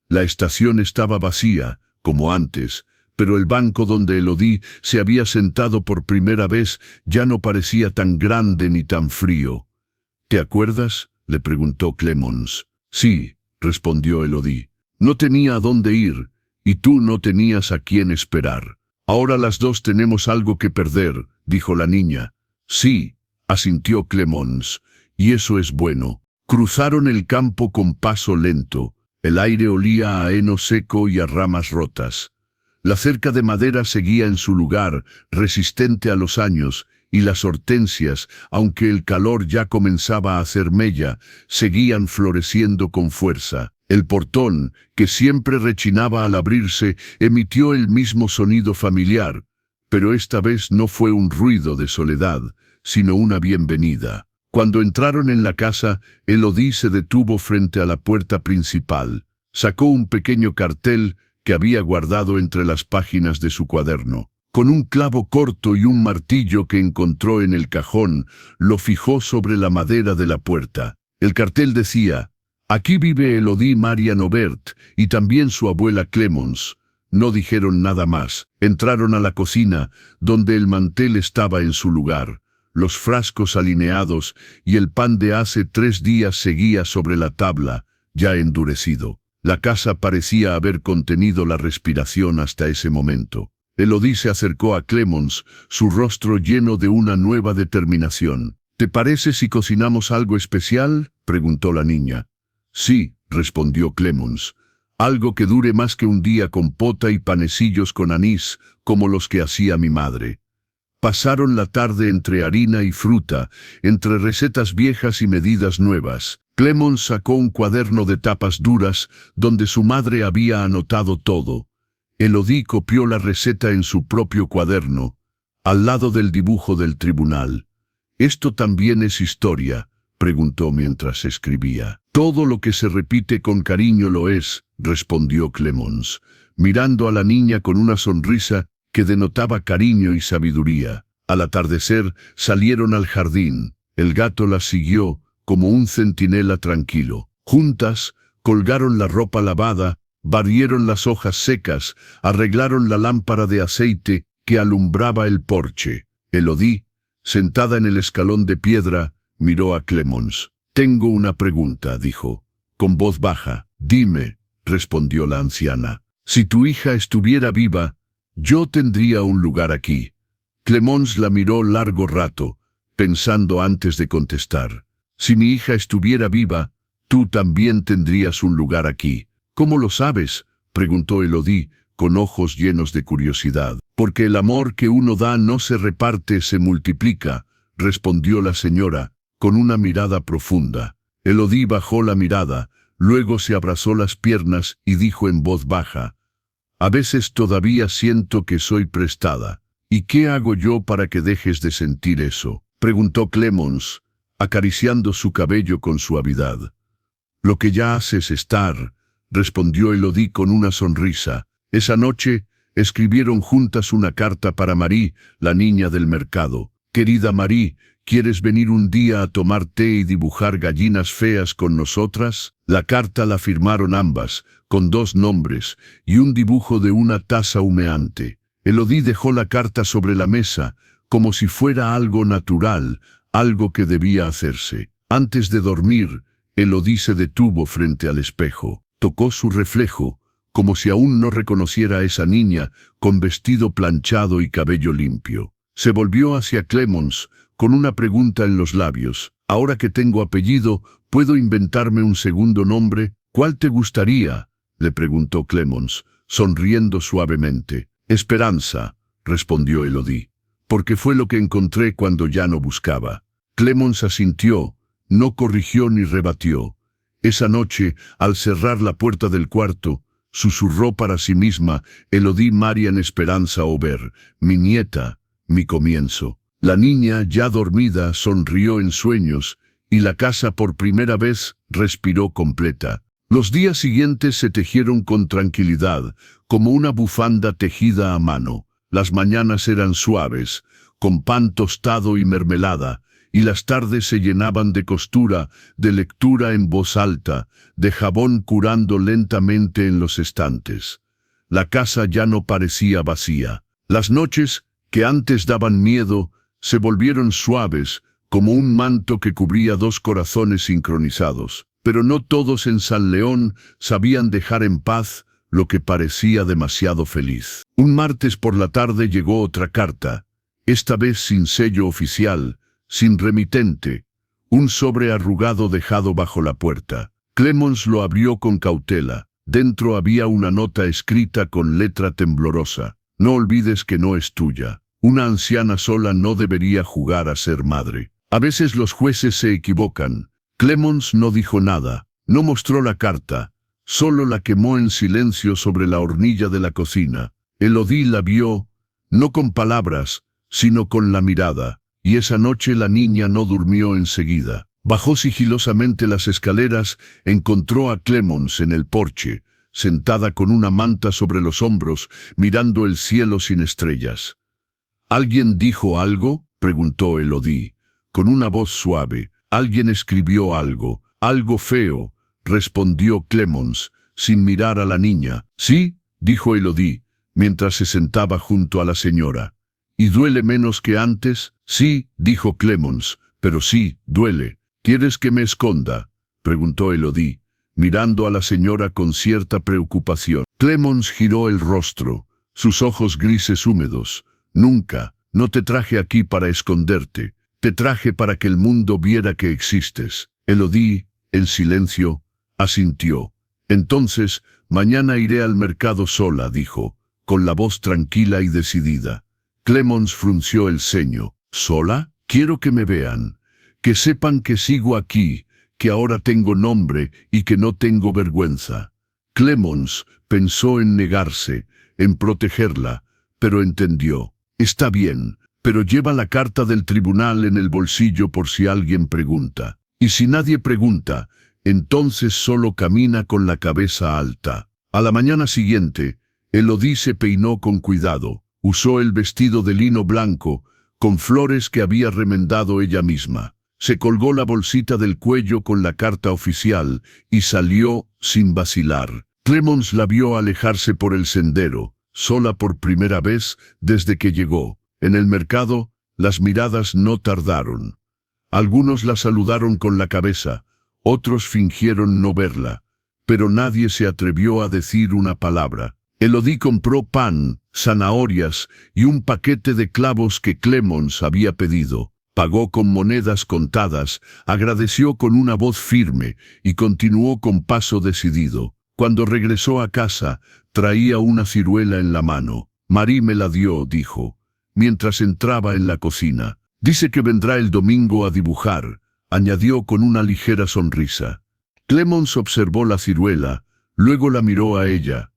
La estación estaba vacía, como antes, pero el banco donde Elodie se había sentado por primera vez ya no parecía tan grande ni tan frío. «¿Te acuerdas?», le preguntó Clemons. «Sí», respondió Elodie. «No tenía a dónde ir, y tú no tenías a quién esperar. Ahora las dos tenemos algo que perder», dijo la niña. «Sí», asintió Clemons, «y eso es bueno». Cruzaron el campo con paso lento. El aire olía a heno seco y a ramas rotas. La cerca de madera seguía en su lugar, resistente a los años, y las hortensias, aunque el calor ya comenzaba a hacer mella, seguían floreciendo con fuerza. El portón, que siempre rechinaba al abrirse, emitió el mismo sonido familiar, pero esta vez no fue un ruido de soledad, sino una bienvenida. Cuando entraron en la casa, Elodie se detuvo frente a la puerta principal. Sacó un pequeño cartel que había guardado entre las páginas de su cuaderno. Con un clavo corto y un martillo que encontró en el cajón, lo fijó sobre la madera de la puerta. El cartel decía: «Aquí vive Elodie Marian Obert y también su abuela Clemons». No dijeron nada más. Entraron a la cocina, donde el mantel estaba en su lugar. Los frascos alineados y el pan de hace 3 días seguía sobre la tabla, ya endurecido. La casa parecía haber contenido la respiración hasta ese momento. Elodie se acercó a Clemons, su rostro lleno de una nueva determinación. «¿Te parece si cocinamos algo especial?», preguntó la niña. «Sí», respondió Clemons. «Algo que dure más que un día, compota y panecillos con anís, como los que hacía mi madre». Pasaron la tarde entre harina y fruta, entre recetas viejas y medidas nuevas. Clemons sacó un cuaderno de tapas duras, donde su madre había anotado todo. Elodie copió la receta en su propio cuaderno, al lado del dibujo del tribunal. «¿Esto también es historia?», preguntó mientras escribía. «Todo lo que se repite con cariño lo es», respondió Clemons, mirando a la niña con una sonrisa que denotaba cariño y sabiduría. Al atardecer salieron al jardín. El gato las siguió como un centinela tranquilo. Juntas colgaron la ropa lavada, barrieron las hojas secas, arreglaron la lámpara de aceite que alumbraba el porche. Elodie, sentada en el escalón de piedra, miró a Clemons. «Tengo una pregunta», dijo, con voz baja. «Dime», respondió la anciana. «Si tu hija estuviera viva, yo tendría un lugar aquí». Clemons la miró largo rato, pensando antes de contestar. «Si mi hija estuviera viva, tú también tendrías un lugar aquí». «¿Cómo lo sabes?», preguntó Elodie, con ojos llenos de curiosidad. «Porque el amor que uno da no se reparte, se multiplica», respondió la señora, con una mirada profunda. Elodie bajó la mirada, luego se abrazó las piernas y dijo en voz baja: «A veces todavía siento que soy prestada». «¿Y qué hago yo para que dejes de sentir eso?», preguntó Clemons, acariciando su cabello con suavidad. «Lo que ya haces estar», respondió Elodie con una sonrisa. Esa noche escribieron juntas una carta para Marie, la niña del mercado. «Querida Marie, ¿quieres venir un día a tomar té y dibujar gallinas feas con nosotras?». La carta la firmaron ambas, con 2 nombres y un dibujo de una taza humeante. Elodie dejó la carta sobre la mesa, como si fuera algo natural, algo que debía hacerse. Antes de dormir, Elodie se detuvo frente al espejo. Tocó su reflejo, como si aún no reconociera a esa niña, con vestido planchado y cabello limpio. Se volvió hacia Clemons, con una pregunta en los labios. «Ahora que tengo apellido, ¿puedo inventarme un segundo nombre? ¿Cuál te gustaría?», le preguntó Clemons, sonriendo suavemente. «Esperanza», respondió Elodie, «porque fue lo que encontré cuando ya no buscaba». Clemons asintió, no corrigió ni rebatió. Esa noche, al cerrar la puerta del cuarto, susurró para sí misma: «Elodie Marian Esperanza Aubert, mi nieta, mi comienzo». La niña, ya dormida, sonrió en sueños, y la casa por primera vez respiró completa. Los días siguientes se tejieron con tranquilidad, como una bufanda tejida a mano. Las mañanas eran suaves, con pan tostado y mermelada, y las tardes se llenaban de costura, de lectura en voz alta, de jabón curando lentamente en los estantes. La casa ya no parecía vacía. Las noches, que antes daban miedo, se volvieron suaves, como un manto que cubría 2 corazones sincronizados. Pero no todos en San León sabían dejar en paz lo que parecía demasiado feliz. Un martes por la tarde llegó otra carta, esta vez sin sello oficial, sin remitente, un sobre arrugado dejado bajo la puerta. Clemons lo abrió con cautela. Dentro había una nota escrita con letra temblorosa: «No olvides que no es tuya. Una anciana sola no debería jugar a ser madre. A veces los jueces se equivocan». Clemons no dijo nada, no mostró la carta, solo la quemó en silencio sobre la hornilla de la cocina. Elodie la vio, no con palabras, sino con la mirada, y esa noche la niña no durmió enseguida. Bajó sigilosamente las escaleras, encontró a Clemons en el porche, sentada con una manta sobre los hombros, mirando el cielo sin estrellas. «¿Alguien dijo algo?», preguntó Elodie, con una voz suave. «Alguien escribió algo, algo feo», respondió Clemons, sin mirar a la niña. «Sí», dijo Elodie, mientras se sentaba junto a la señora. «¿Y duele menos que antes?». «Sí», dijo Clemons, «pero sí, duele». «¿Quieres que me esconda?», preguntó Elodie, mirando a la señora con cierta preocupación. Clemons giró el rostro, sus ojos grises húmedos. Nunca, no te traje aquí para esconderte, te traje para que el mundo viera que existes. Elodie, en silencio, asintió. Entonces, mañana iré al mercado sola, dijo, con la voz tranquila y decidida. Clemons frunció el ceño. ¿Sola? Quiero que me vean, que sepan que sigo aquí, que ahora tengo nombre y que no tengo vergüenza. Clemons pensó en negarse, en protegerla, pero entendió. Está bien, pero lleva la carta del tribunal en el bolsillo por si alguien pregunta. Y si nadie pregunta, entonces solo camina con la cabeza alta. A la mañana siguiente, Elodie se peinó con cuidado. Usó el vestido de lino blanco, con flores que había remendado ella misma. Se colgó la bolsita del cuello con la carta oficial y salió sin vacilar. Clemons la vio alejarse por el sendero, sola por primera vez desde que llegó. En el mercado, las miradas no tardaron. Algunos la saludaron con la cabeza, otros fingieron no verla, pero nadie se atrevió a decir una palabra. Elodie compró pan, zanahorias y un paquete de clavos que Clemons había pedido. Pagó con monedas contadas, agradeció con una voz firme y continuó con paso decidido. Cuando regresó a casa, traía una ciruela en la mano. Marie me la dio, dijo, mientras entraba en la cocina. Dice que vendrá el domingo a dibujar, añadió con una ligera sonrisa. Clemons observó la ciruela, luego la miró a ella.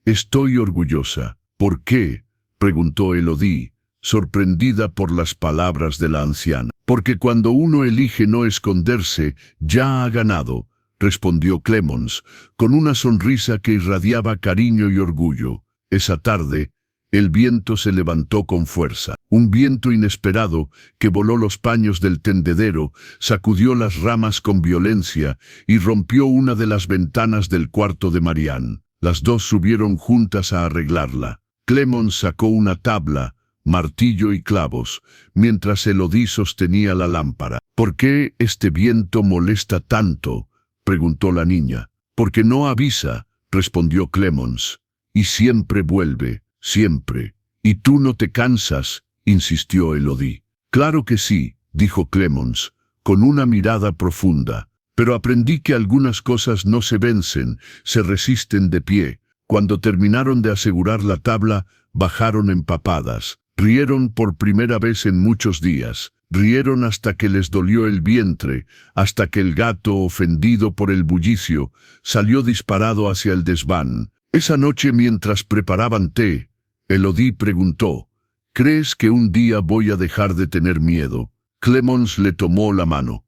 Estoy orgullosa. ¿Por qué?, preguntó Elodie, sorprendida por las palabras de la anciana. Porque cuando uno elige no esconderse, ya ha ganado, respondió Clemons, con una sonrisa que irradiaba cariño y orgullo. Esa tarde, el viento se levantó con fuerza. Un viento inesperado que voló los paños del tendedero, sacudió las ramas con violencia y rompió una de las ventanas del cuarto de Marianne. Las dos subieron juntas a arreglarla. Clemons sacó una tabla, martillo y clavos, mientras Elodie sostenía la lámpara. ¿Por qué este viento molesta tanto?, preguntó la niña. Porque no avisa, respondió Clemons. Y siempre vuelve, siempre. ¿Y tú no te cansas?, insistió Elodie. Claro que sí, dijo Clemons, con una mirada profunda. Pero aprendí que algunas cosas no se vencen, se resisten de pie. Cuando terminaron de asegurar la tabla, bajaron empapadas. Rieron por primera vez en muchos días. Rieron hasta que les dolió el vientre, hasta que el gato, ofendido por el bullicio, salió disparado hacia el desván. Esa noche, mientras preparaban té, Elodie preguntó, ¿crees que un día voy a dejar de tener miedo? Clemons le tomó la mano.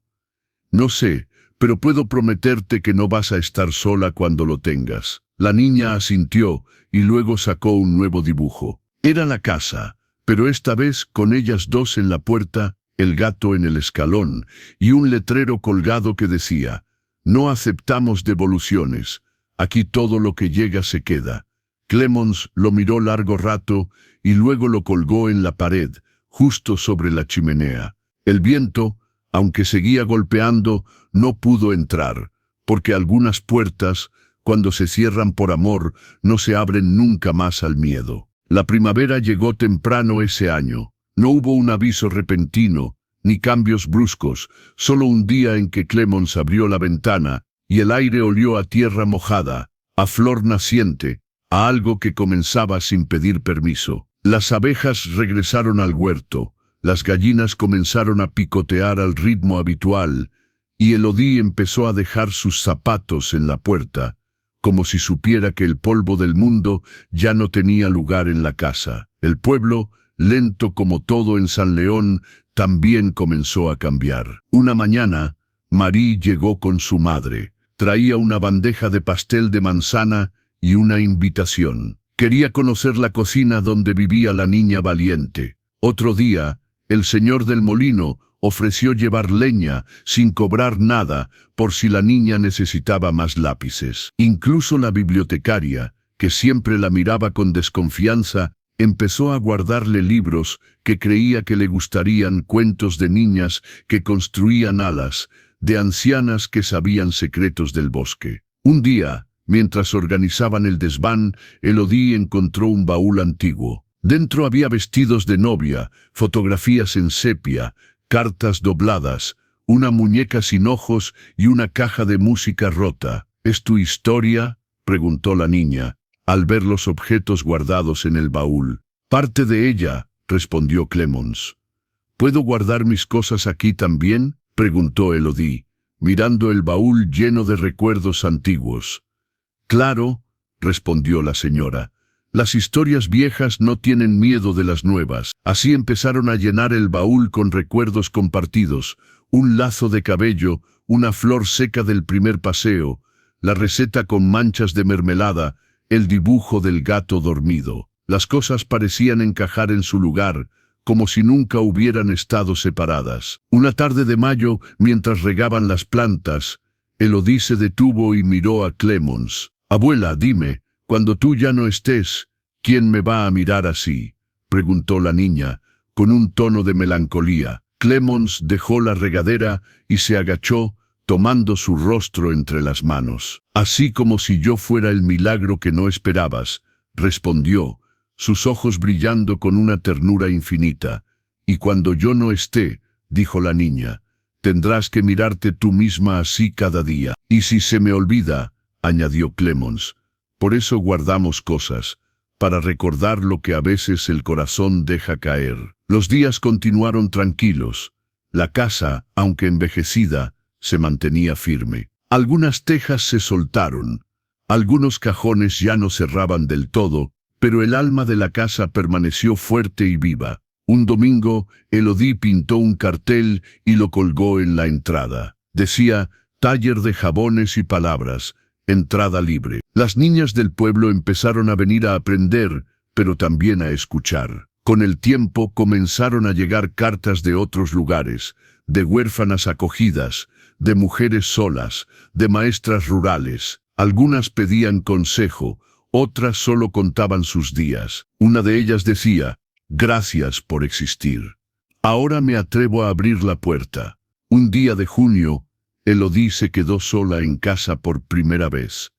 No sé, pero puedo prometerte que no vas a estar sola cuando lo tengas. La niña asintió y luego sacó un nuevo dibujo. Era la casa, pero esta vez con ellas dos en la puerta, el gato en el escalón y un letrero colgado que decía, no aceptamos devoluciones, aquí todo lo que llega se queda. Clemons lo miró largo rato y luego lo colgó en la pared, justo sobre la chimenea. El viento, aunque seguía golpeando, no pudo entrar, porque algunas puertas, cuando se cierran por amor, no se abren nunca más al miedo. La primavera llegó temprano ese año. No hubo un aviso repentino, ni cambios bruscos, solo un día en que Clemons abrió la ventana, y el aire olió a tierra mojada, a flor naciente, a algo que comenzaba sin pedir permiso. Las abejas regresaron al huerto, las gallinas comenzaron a picotear al ritmo habitual, y Elodie empezó a dejar sus zapatos en la puerta, como si supiera que el polvo del mundo ya no tenía lugar en la casa. El pueblo, lento como todo en San León, también comenzó a cambiar. Una mañana, Marie llegó con su madre. Traía una bandeja de pastel de manzana y una invitación. Quería conocer la cocina donde vivía la niña valiente. Otro día, el señor del molino ofreció llevar leña sin cobrar nada por si la niña necesitaba más lápices. Incluso la bibliotecaria, que siempre la miraba con desconfianza, empezó a guardarle libros que creía que le gustarían, cuentos de niñas que construían alas, de ancianas que sabían secretos del bosque. Un día, mientras organizaban el desván, Elodie encontró un baúl antiguo. Dentro había vestidos de novia, fotografías en sepia, cartas dobladas, una muñeca sin ojos y una caja de música rota. ¿Es tu historia?, preguntó la niña, al ver los objetos guardados en el baúl. Parte de ella, respondió Clemence. ¿Puedo guardar mis cosas aquí también?, preguntó Elodie, mirando el baúl lleno de recuerdos antiguos. Claro, respondió la señora. Las historias viejas no tienen miedo de las nuevas. Así empezaron a llenar el baúl con recuerdos compartidos, un lazo de cabello, una flor seca del primer paseo, la receta con manchas de mermelada, el dibujo del gato dormido. Las cosas parecían encajar en su lugar, como si nunca hubieran estado separadas. Una tarde de mayo, mientras regaban las plantas, Elodie se detuvo y miró a Clemence. «Abuela, dime, cuando tú ya no estés, ¿quién me va a mirar así?», preguntó la niña, con un tono de melancolía. Clemence dejó la regadera y se agachó, tomando su rostro entre las manos. «Así como si yo fuera el milagro que no esperabas», respondió, sus ojos brillando con una ternura infinita. «Y cuando yo no esté», dijo la niña, «tendrás que mirarte tú misma así cada día». «Y si se me olvida», añadió Clemence, «por eso guardamos cosas, para recordar lo que a veces el corazón deja caer». Los días continuaron tranquilos. La casa, aunque envejecida, se mantenía firme. Algunas tejas se soltaron, algunos cajones ya no cerraban del todo, pero el alma de la casa permaneció fuerte y viva. Un domingo, Elodie pintó un cartel y lo colgó en la entrada. Decía, «Taller de jabones y palabras, entrada libre». Las niñas del pueblo empezaron a venir a aprender, pero también a escuchar. Con el tiempo comenzaron a llegar cartas de otros lugares, de huérfanas acogidas, de mujeres solas, de maestras rurales. Algunas pedían consejo, otras solo contaban sus días. Una de ellas decía, «Gracias por existir. Ahora me atrevo a abrir la puerta». Un día de junio, Elodie se quedó sola en casa por primera vez.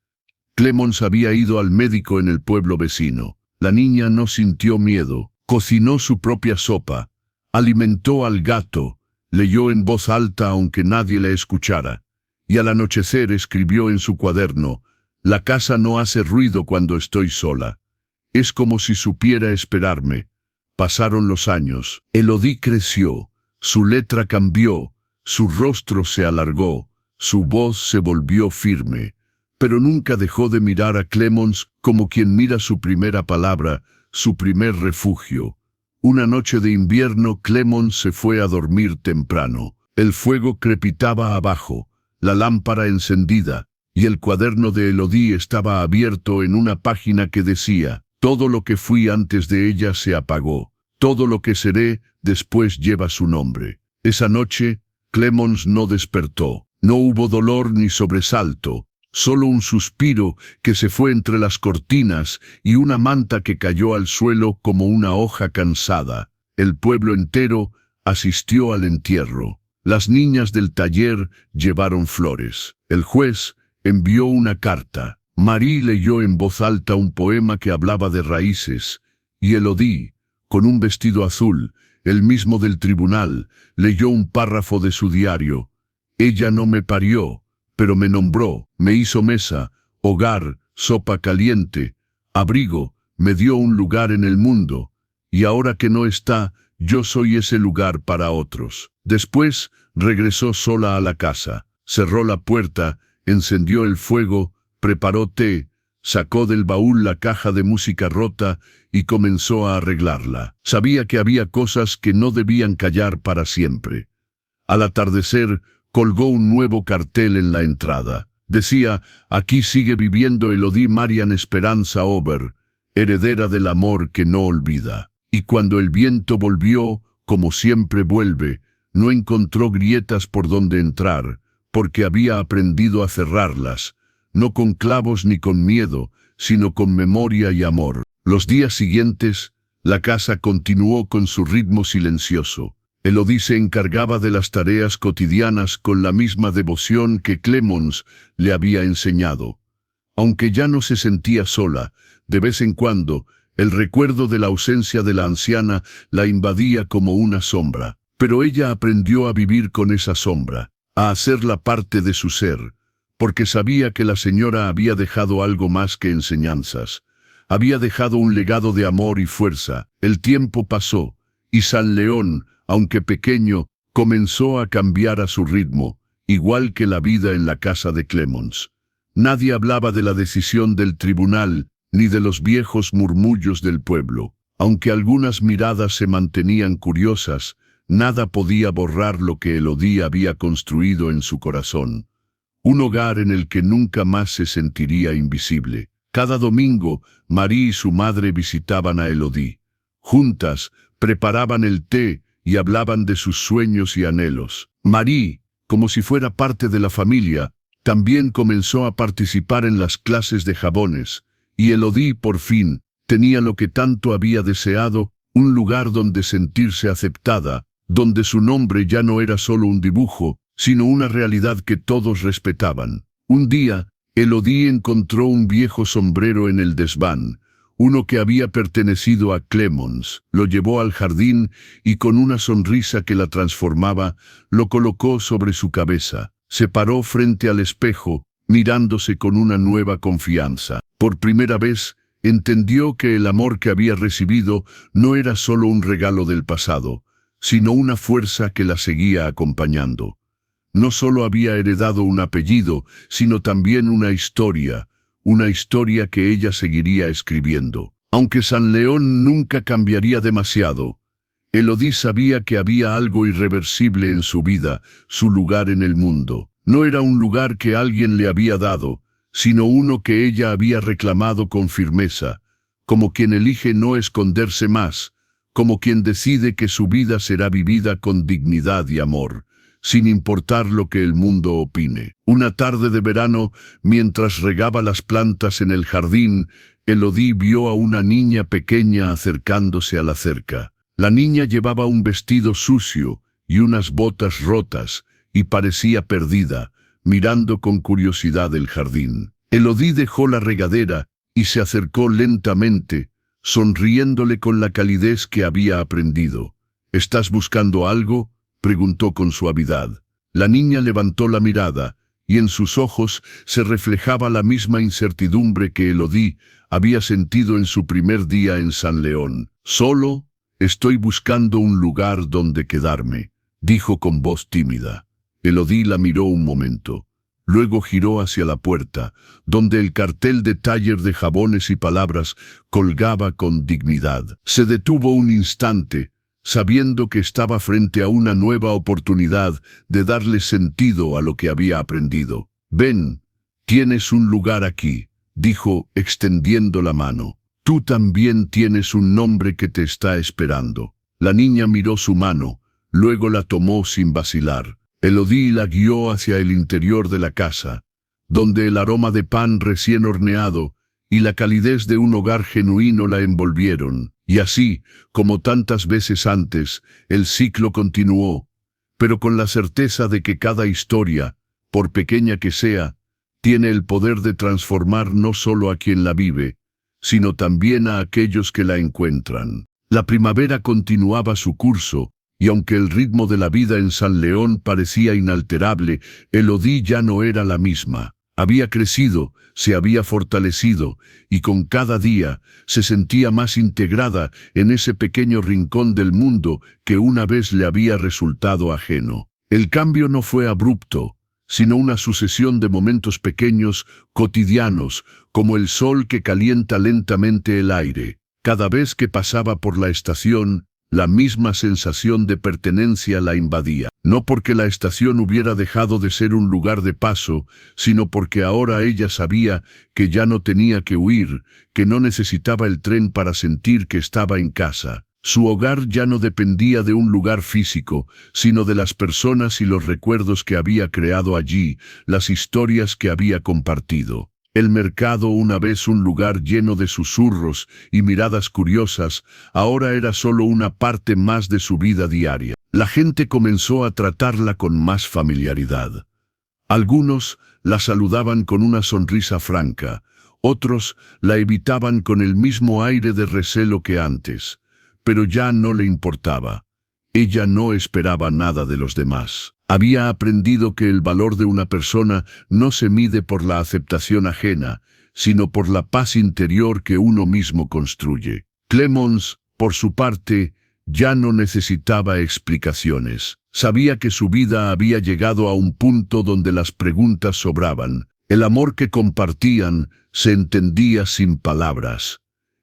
Clemence había ido al médico en el pueblo vecino. La niña no sintió miedo. Cocinó su propia sopa, alimentó al gato, leyó en voz alta aunque nadie la escuchara, y al anochecer escribió en su cuaderno, «La casa no hace ruido cuando estoy sola. Es como si supiera esperarme». Pasaron los años. Elodie creció, su letra cambió, su rostro se alargó, su voz se volvió firme, pero nunca dejó de mirar a Clemence como quien mira su primera palabra, su primer refugio. Una noche de invierno, Clemence se fue a dormir temprano. El fuego crepitaba abajo, la lámpara encendida, y el cuaderno de Elodie estaba abierto en una página que decía, «Todo lo que fui antes de ella se apagó. Todo lo que seré después lleva su nombre». Esa noche, Clemence no despertó. No hubo dolor ni sobresalto. Solo un suspiro que se fue entre las cortinas y una manta que cayó al suelo como una hoja cansada. El pueblo entero asistió al entierro. Las niñas del taller llevaron flores. El juez envió una carta. Marie leyó en voz alta un poema que hablaba de raíces, y Elodie, con un vestido azul, el mismo del tribunal, leyó un párrafo de su diario. «Ella no me parió, pero me nombró, me hizo mesa, hogar, sopa caliente, abrigo, me dio un lugar en el mundo, y ahora que no está, yo soy ese lugar para otros». Después regresó sola a la casa, cerró la puerta, encendió el fuego, preparó té, sacó del baúl la caja de música rota y comenzó a arreglarla. Sabía que había cosas que no debían callar para siempre. Al atardecer, colgó un nuevo cartel en la entrada. Decía, «Aquí sigue viviendo Elodie Marian Esperanza Ober, heredera del amor que no olvida». Y cuando el viento volvió, como siempre vuelve, no encontró grietas por donde entrar, porque había aprendido a cerrarlas, no con clavos ni con miedo, sino con memoria y amor. Los días siguientes, la casa continuó con su ritmo silencioso. Elodie se encargaba de las tareas cotidianas con la misma devoción que Clemons le había enseñado. Aunque ya no se sentía sola, de vez en cuando, el recuerdo de la ausencia de la anciana la invadía como una sombra. Pero ella aprendió a vivir con esa sombra, a hacerla parte de su ser, porque sabía que la señora había dejado algo más que enseñanzas. Había dejado un legado de amor y fuerza. El tiempo pasó, y San León, aunque pequeño, comenzó a cambiar a su ritmo, igual que la vida en la casa de Clemons. Nadie hablaba de la decisión del tribunal, ni de los viejos murmullos del pueblo. Aunque algunas miradas se mantenían curiosas, nada podía borrar lo que Elodie había construido en su corazón. Un hogar en el que nunca más se sentiría invisible. Cada domingo, Marie y su madre visitaban a Elodie. Juntas, preparaban el té y hablaban de sus sueños y anhelos. Marie, como si fuera parte de la familia, también comenzó a participar en las clases de jabones, y Elodie, por fin, tenía lo que tanto había deseado, un lugar donde sentirse aceptada, donde su nombre ya no era solo un dibujo, sino una realidad que todos respetaban. Un día, Elodie encontró un viejo sombrero en el desván, uno que había pertenecido a Clemons. Lo llevó al jardín y con una sonrisa que la transformaba, lo colocó sobre su cabeza. Se paró frente al espejo, mirándose con una nueva confianza. Por primera vez, entendió que el amor que había recibido no era solo un regalo del pasado, sino una fuerza que la seguía acompañando. No solo había heredado un apellido, sino también una historia que ella seguiría escribiendo. Aunque San León nunca cambiaría demasiado, Elodie sabía que había algo irreversible en su vida, su lugar en el mundo. No era un lugar que alguien le había dado, sino uno que ella había reclamado con firmeza, como quien elige no esconderse más, como quien decide que su vida será vivida con dignidad y amor, sin importar lo que el mundo opine. Una tarde de verano, mientras regaba las plantas en el jardín, Elodie vio a una niña pequeña acercándose a la cerca. La niña llevaba un vestido sucio y unas botas rotas, y parecía perdida, mirando con curiosidad el jardín. Elodie dejó la regadera y se acercó lentamente, sonriéndole con la calidez que había aprendido. «¿Estás buscando algo?», preguntó con suavidad. La niña levantó la mirada, y en sus ojos se reflejaba la misma incertidumbre que Elodie había sentido en su primer día en San León. «Solo estoy buscando un lugar donde quedarme», dijo con voz tímida. Elodie la miró un momento. Luego giró hacia la puerta, donde el cartel de taller de jabones y palabras colgaba con dignidad. Se detuvo un instante, sabiendo que estaba frente a una nueva oportunidad de darle sentido a lo que había aprendido. «Ven, tienes un lugar aquí», dijo, extendiendo la mano. «Tú también tienes un nombre que te está esperando». La niña miró su mano, luego la tomó sin vacilar. Elodie la guió hacia el interior de la casa, donde el aroma de pan recién horneado y la calidez de un hogar genuino la envolvieron. Y así, como tantas veces antes, el ciclo continuó, pero con la certeza de que cada historia, por pequeña que sea, tiene el poder de transformar no solo a quien la vive, sino también a aquellos que la encuentran. La primavera continuaba su curso, y aunque el ritmo de la vida en San León parecía inalterable, Elodie ya no era la misma. Había crecido, se había fortalecido, y con cada día se sentía más integrada en ese pequeño rincón del mundo que una vez le había resultado ajeno. El cambio no fue abrupto, sino una sucesión de momentos pequeños, cotidianos, como el sol que calienta lentamente el aire. Cada vez que pasaba por la estación, la misma sensación de pertenencia la invadía. No porque la estación hubiera dejado de ser un lugar de paso, sino porque ahora ella sabía que ya no tenía que huir, que no necesitaba el tren para sentir que estaba en casa. Su hogar ya no dependía de un lugar físico, sino de las personas y los recuerdos que había creado allí, las historias que había compartido. El mercado, una vez un lugar lleno de susurros y miradas curiosas, ahora era solo una parte más de su vida diaria. La gente comenzó a tratarla con más familiaridad. Algunos la saludaban con una sonrisa franca, otros la evitaban con el mismo aire de recelo que antes, pero ya no le importaba. Ella no esperaba nada de los demás. Había aprendido que el valor de una persona no se mide por la aceptación ajena, sino por la paz interior que uno mismo construye. Clemons, por su parte, ya no necesitaba explicaciones. Sabía que su vida había llegado a un punto donde las preguntas sobraban. El amor que compartían se entendía sin palabras.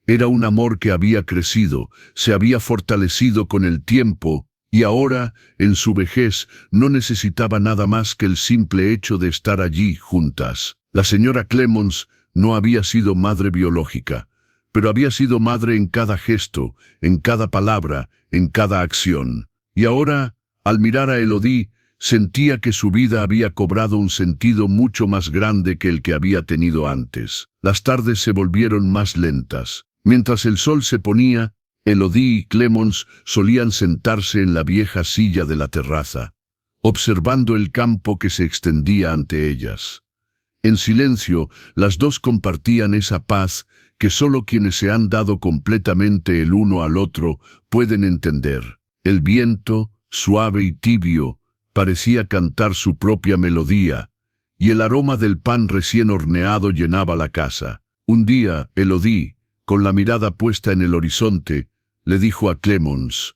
Era un amor que había crecido, se había fortalecido con el tiempo, y ahora, en su vejez, no necesitaba nada más que el simple hecho de estar allí juntas. La señora Clemons no había sido madre biológica, pero había sido madre en cada gesto, en cada palabra, en cada acción. Y ahora, al mirar a Elodie, sentía que su vida había cobrado un sentido mucho más grande que el que había tenido antes. Las tardes se volvieron más lentas. Mientras el sol se ponía, Elodie y Clemons solían sentarse en la vieja silla de la terraza, observando el campo que se extendía ante ellas. En silencio, las dos compartían esa paz que solo quienes se han dado completamente el uno al otro pueden entender. El viento, suave y tibio, parecía cantar su propia melodía, y el aroma del pan recién horneado llenaba la casa. Un día, Elodie, con la mirada puesta en el horizonte, le dijo a Clemons: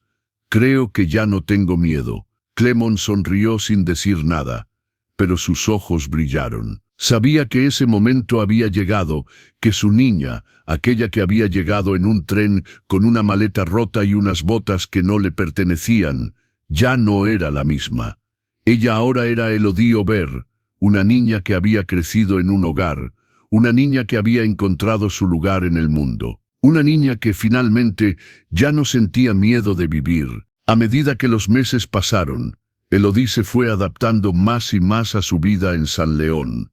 «Creo que ya no tengo miedo». Clemons sonrió sin decir nada, pero sus ojos brillaron. Sabía que ese momento había llegado, que su niña, aquella que había llegado en un tren con una maleta rota y unas botas que no le pertenecían, ya no era la misma. Ella ahora era Elodie Aubert, una niña que había crecido en un hogar, una niña que había encontrado su lugar en el mundo, una niña que finalmente ya no sentía miedo de vivir. A medida que los meses pasaron, Elodie se fue adaptando más y más a su vida en San León.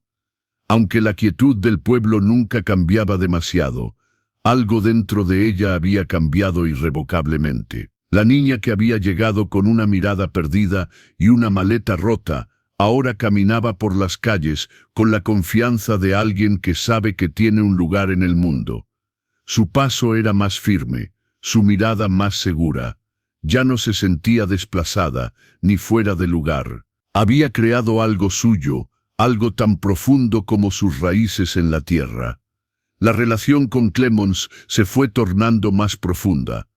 Aunque la quietud del pueblo nunca cambiaba demasiado, algo dentro de ella había cambiado irrevocablemente. La niña que había llegado con una mirada perdida y una maleta rota, ahora caminaba por las calles con la confianza de alguien que sabe que tiene un lugar en el mundo. Su paso era más firme, su mirada más segura. Ya no se sentía desplazada, ni fuera de lugar. Había creado algo suyo, algo tan profundo como sus raíces en la tierra. La relación con Clemons se fue tornando más profunda.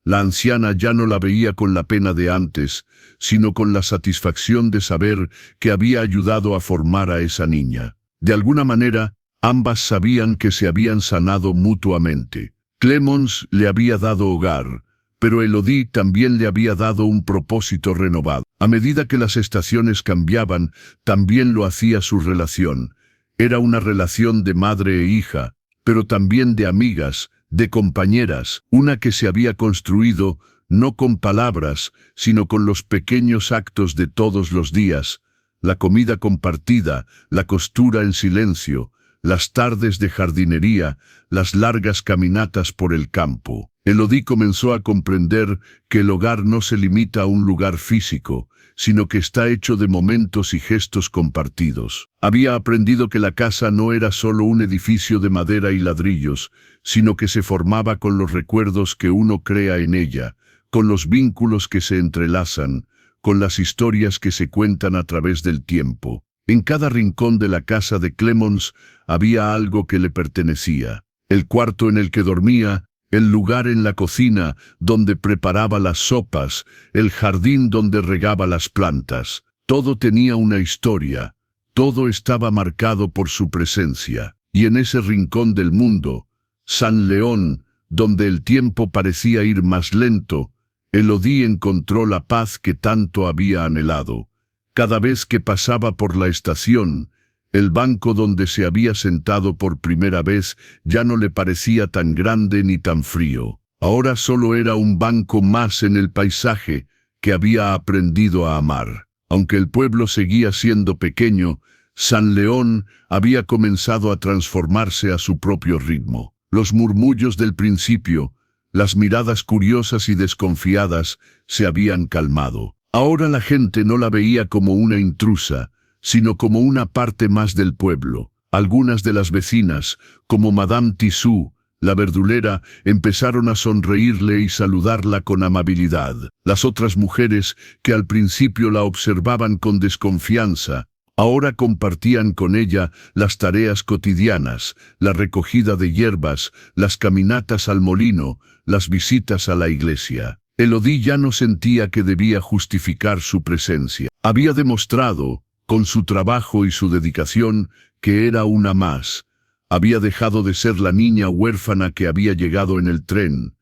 La anciana ya no la veía con la pena de antes, sino con la satisfacción de saber que había ayudado a formar a esa niña. De alguna manera, ambas sabían que se habían sanado mutuamente. Clemons le había dado hogar, pero Elodie también le había dado un propósito renovado. A medida que las estaciones cambiaban, también lo hacía su relación. Era una relación de madre e hija, pero también de amigas, de compañeras, una que se había construido no con palabras, sino con los pequeños actos de todos los días, la comida compartida, la costura en silencio, las tardes de jardinería, las largas caminatas por el campo. Elodie comenzó a comprender que el hogar no se limita a un lugar físico, sino que está hecho de momentos y gestos compartidos. Había aprendido que la casa no era solo un edificio de madera y ladrillos, sino que se formaba con los recuerdos que uno crea en ella, con los vínculos que se entrelazan, con las historias que se cuentan a través del tiempo. En cada rincón de la casa de Clemons había algo que le pertenecía. El cuarto en el que dormía, el lugar en la cocina donde preparaba las sopas, el jardín donde regaba las plantas. Todo tenía una historia, todo estaba marcado por su presencia. Y en ese rincón del mundo, San León, donde el tiempo parecía ir más lento, Elodie encontró la paz que tanto había anhelado. Cada vez que pasaba por la estación, el banco donde se había sentado por primera vez ya no le parecía tan grande ni tan frío. Ahora solo era un banco más en el paisaje que había aprendido a amar. Aunque el pueblo seguía siendo pequeño, San León había comenzado a transformarse a su propio ritmo. Los murmullos del principio, Las miradas curiosas y desconfiadas se habían calmado. Ahora la gente no la veía como una intrusa, sino como una parte más del pueblo. Algunas de las vecinas, como Madame Tissou, la verdulera, empezaron a sonreírle y saludarla con amabilidad. Las otras mujeres, que al principio la observaban con desconfianza, ahora compartían con ella las tareas cotidianas, la recogida de hierbas, las caminatas al molino, las visitas a la iglesia. Élodie ya no sentía que debía justificar su presencia. Había demostrado, con su trabajo y su dedicación, que era una más. Había dejado de ser la niña huérfana que había llegado en el tren,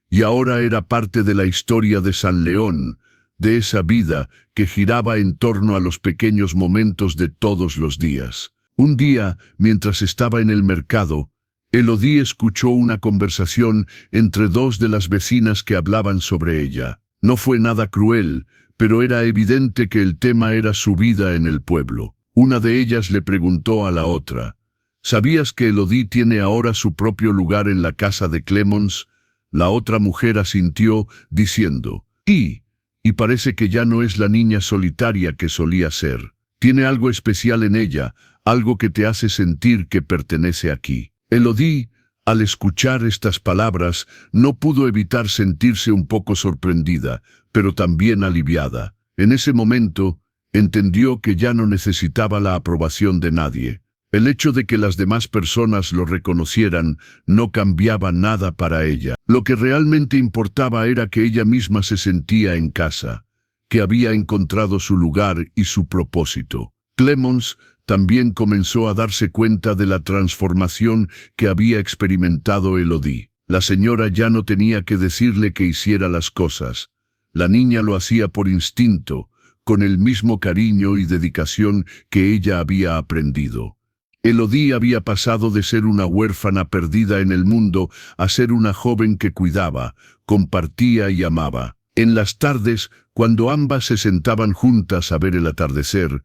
y ahora era parte de la historia de San León, de esa vida que giraba en torno a los pequeños momentos de todos los días. Un día, mientras estaba en el mercado, Élodie escuchó una conversación entre dos de las vecinas que hablaban sobre ella. No fue nada cruel, pero era evidente que el tema era su vida en el pueblo. Una de ellas le preguntó a la otra: ¿sabías que Élodie tiene ahora su propio lugar en la casa de Clémence? La otra mujer asintió, diciendo: sí, y parece que ya no es la niña solitaria que solía ser. Tiene algo especial en ella, algo que te hace sentir que pertenece aquí. Élodie, al escuchar estas palabras, no pudo evitar sentirse un poco sorprendida, pero también aliviada. En ese momento, entendió que ya no necesitaba la aprobación de nadie. El hecho de que las demás personas lo reconocieran no cambiaba nada para ella. Lo que realmente importaba era que ella misma se sentía en casa, que había encontrado su lugar y su propósito. Clémence también comenzó a darse cuenta de la transformación que había experimentado Élodie. La señora ya no tenía que decirle que hiciera las cosas. La niña lo hacía por instinto, con el mismo cariño y dedicación que ella había aprendido. Élodie había pasado de ser una huérfana perdida en el mundo a ser una joven que cuidaba, compartía y amaba. En las tardes, cuando ambas se sentaban juntas a ver el atardecer,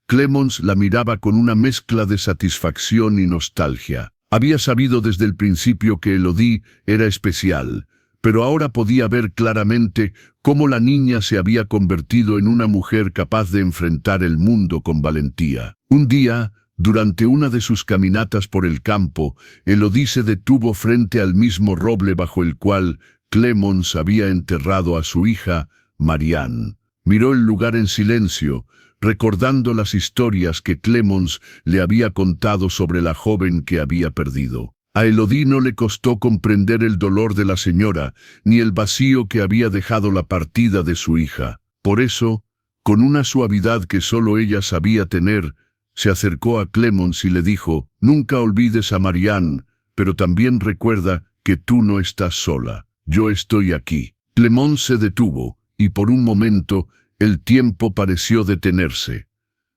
Clémence la miraba con una mezcla de satisfacción y nostalgia. Había sabido desde el principio que Élodie era especial, pero ahora podía ver claramente cómo la niña se había convertido en una mujer capaz de enfrentar el mundo con valentía. Un día, durante una de sus caminatas por el campo, Élodie se detuvo frente al mismo roble bajo el cual Clémence había enterrado a su hija, Marianne. Miró el lugar en silencio, recordando las historias que Clémence le había contado sobre la joven que había perdido. A Élodie no le costó comprender el dolor de la señora, ni el vacío que había dejado la partida de su hija. Por eso, con una suavidad que solo ella sabía tener, se acercó a Clémence y le dijo: «Nunca olvides a Marianne, pero también recuerda que tú no estás sola. Yo estoy aquí». Clémence se detuvo, y por un momento el tiempo pareció detenerse.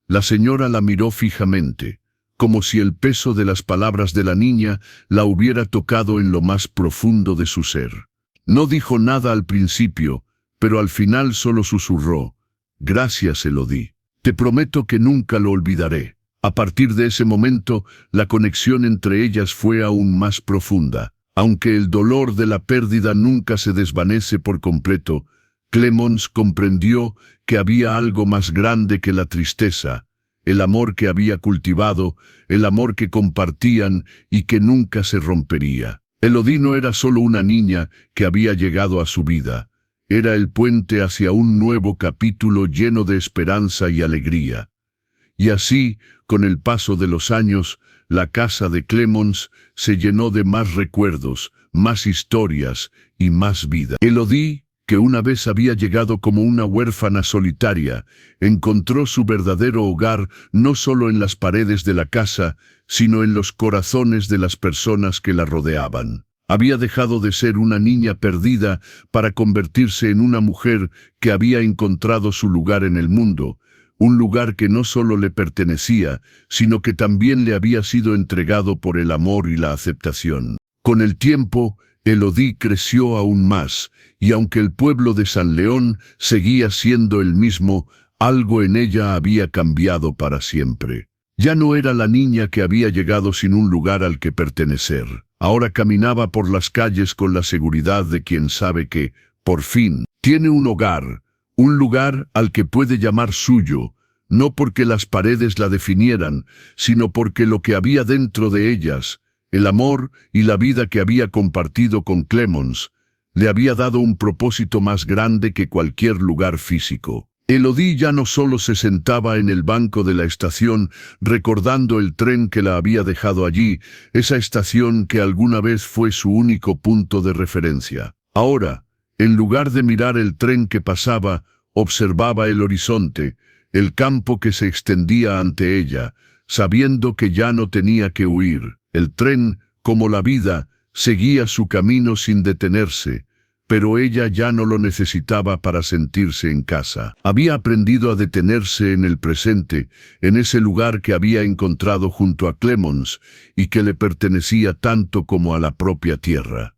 La señora la miró fijamente, como si el peso de las palabras de la niña la hubiera tocado en lo más profundo de su ser. No dijo nada al principio, pero al final solo susurró: «Gracias, Élodie. Te prometo que nunca lo olvidaré». A partir de ese momento, la conexión entre ellas fue aún más profunda. Aunque el dolor de la pérdida nunca se desvanece por completo, Clémence comprendió que había algo más grande que la tristeza, el amor que había cultivado, el amor que compartían y que nunca se rompería. Élodie no era solo una niña que había llegado a su vida, era el puente hacia un nuevo capítulo lleno de esperanza y alegría. Y así, con el paso de los años, la casa de Clémence se llenó de más recuerdos, más historias y más vida. Élodie, que una vez había llegado como una huérfana solitaria, encontró su verdadero hogar no solo en las paredes de la casa, sino en los corazones de las personas que la rodeaban. Había dejado de ser una niña perdida para convertirse en una mujer que había encontrado su lugar en el mundo, un lugar que no solo le pertenecía, sino que también le había sido entregado por el amor y la aceptación. Con el tiempo, Élodie creció aún más, y aunque el pueblo de San León seguía siendo el mismo, algo en ella había cambiado para siempre. Ya no era la niña que había llegado sin un lugar al que pertenecer. Ahora caminaba por las calles con la seguridad de quien sabe que, por fin, tiene un hogar, un lugar al que puede llamar suyo, no porque las paredes la definieran, sino porque lo que había dentro de ellas, el amor y la vida que había compartido con Clemons, le había dado un propósito más grande que cualquier lugar físico. Elodie ya no solo se sentaba en el banco de la estación recordando el tren que la había dejado allí, esa estación que alguna vez fue su único punto de referencia. Ahora, en lugar de mirar el tren que pasaba, observaba el horizonte, el campo que se extendía ante ella, sabiendo que ya no tenía que huir. El tren, como la vida, seguía su camino sin detenerse, pero ella ya no lo necesitaba para sentirse en casa. Había aprendido a detenerse en el presente, en ese lugar que había encontrado junto a Clemons y que le pertenecía tanto como a la propia tierra.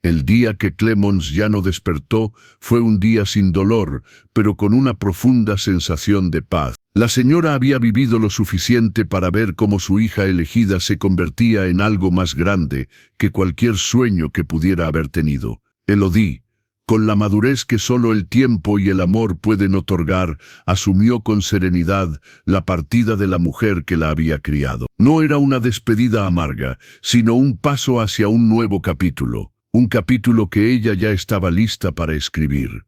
El día que Clemons ya no despertó fue un día sin dolor, pero con una profunda sensación de paz. La señora había vivido lo suficiente para ver cómo su hija elegida se convertía en algo más grande que cualquier sueño que pudiera haber tenido. Elodie, con la madurez que solo el tiempo y el amor pueden otorgar, asumió con serenidad la partida de la mujer que la había criado. No era una despedida amarga, sino un paso hacia un nuevo capítulo. Un capítulo que ella ya estaba lista para escribir.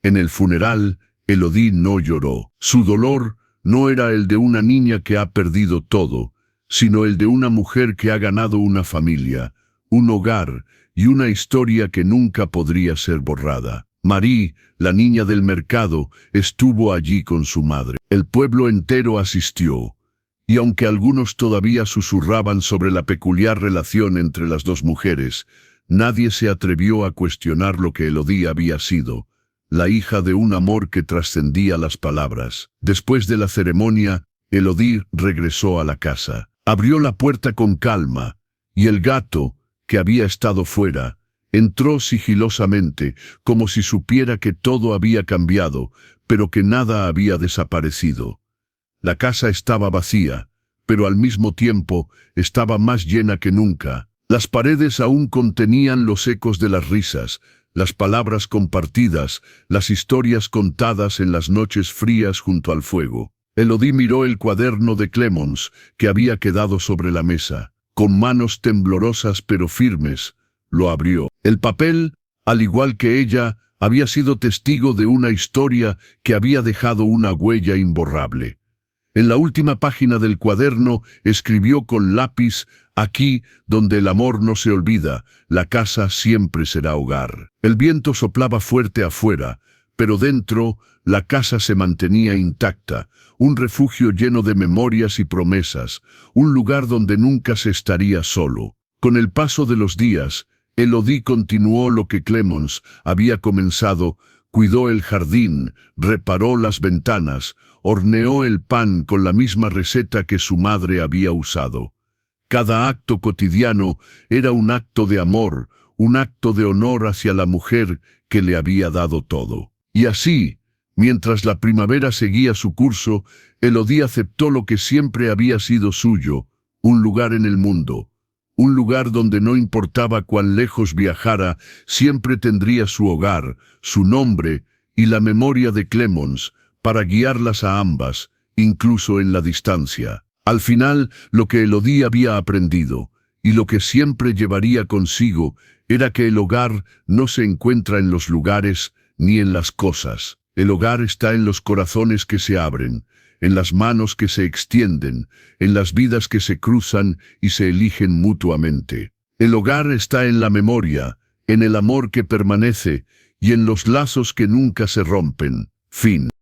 En el funeral, Elodie no lloró. Su dolor no era el de una niña que ha perdido todo, sino el de una mujer que ha ganado una familia, un hogar y una historia que nunca podría ser borrada. Marie, la niña del mercado, estuvo allí con su madre. El pueblo entero asistió, y aunque algunos todavía susurraban sobre la peculiar relación entre las dos mujeres, nadie se atrevió a cuestionar lo que Elodie había sido, la hija de un amor que trascendía las palabras. Después de la ceremonia, Elodie regresó a la casa. Abrió la puerta con calma, y el gato, que había estado fuera, entró sigilosamente, como si supiera que todo había cambiado, pero que nada había desaparecido. La casa estaba vacía, pero al mismo tiempo estaba más llena que nunca. Las paredes aún contenían los ecos de las risas, las palabras compartidas, las historias contadas en las noches frías junto al fuego. Elodie miró el cuaderno de Clemons, que había quedado sobre la mesa. Con manos temblorosas pero firmes, lo abrió. El papel, al igual que ella, había sido testigo de una historia que había dejado una huella imborrable. En la última página del cuaderno escribió con lápiz: «Aquí, donde el amor no se olvida, la casa siempre será hogar». El viento soplaba fuerte afuera, pero dentro, la casa se mantenía intacta, un refugio lleno de memorias y promesas, un lugar donde nunca se estaría solo. Con el paso de los días, Elodie continuó lo que Clemons había comenzado. Cuidó el jardín, reparó las ventanas, horneó el pan con la misma receta que su madre había usado. Cada acto cotidiano era un acto de amor, un acto de honor hacia la mujer que le había dado todo. Y así, mientras la primavera seguía su curso, Elodie aceptó lo que siempre había sido suyo, un lugar en el mundo. Un lugar donde no importaba cuán lejos viajara, siempre tendría su hogar, su nombre y la memoria de Clemons para guiarlas a ambas, incluso en la distancia. Al final, lo que Elodie había aprendido, y lo que siempre llevaría consigo, era que el hogar no se encuentra en los lugares ni en las cosas. El hogar está en los corazones que se abren, en las manos que se extienden, en las vidas que se cruzan y se eligen mutuamente. El hogar está en la memoria, en el amor que permanece y en los lazos que nunca se rompen. Fin.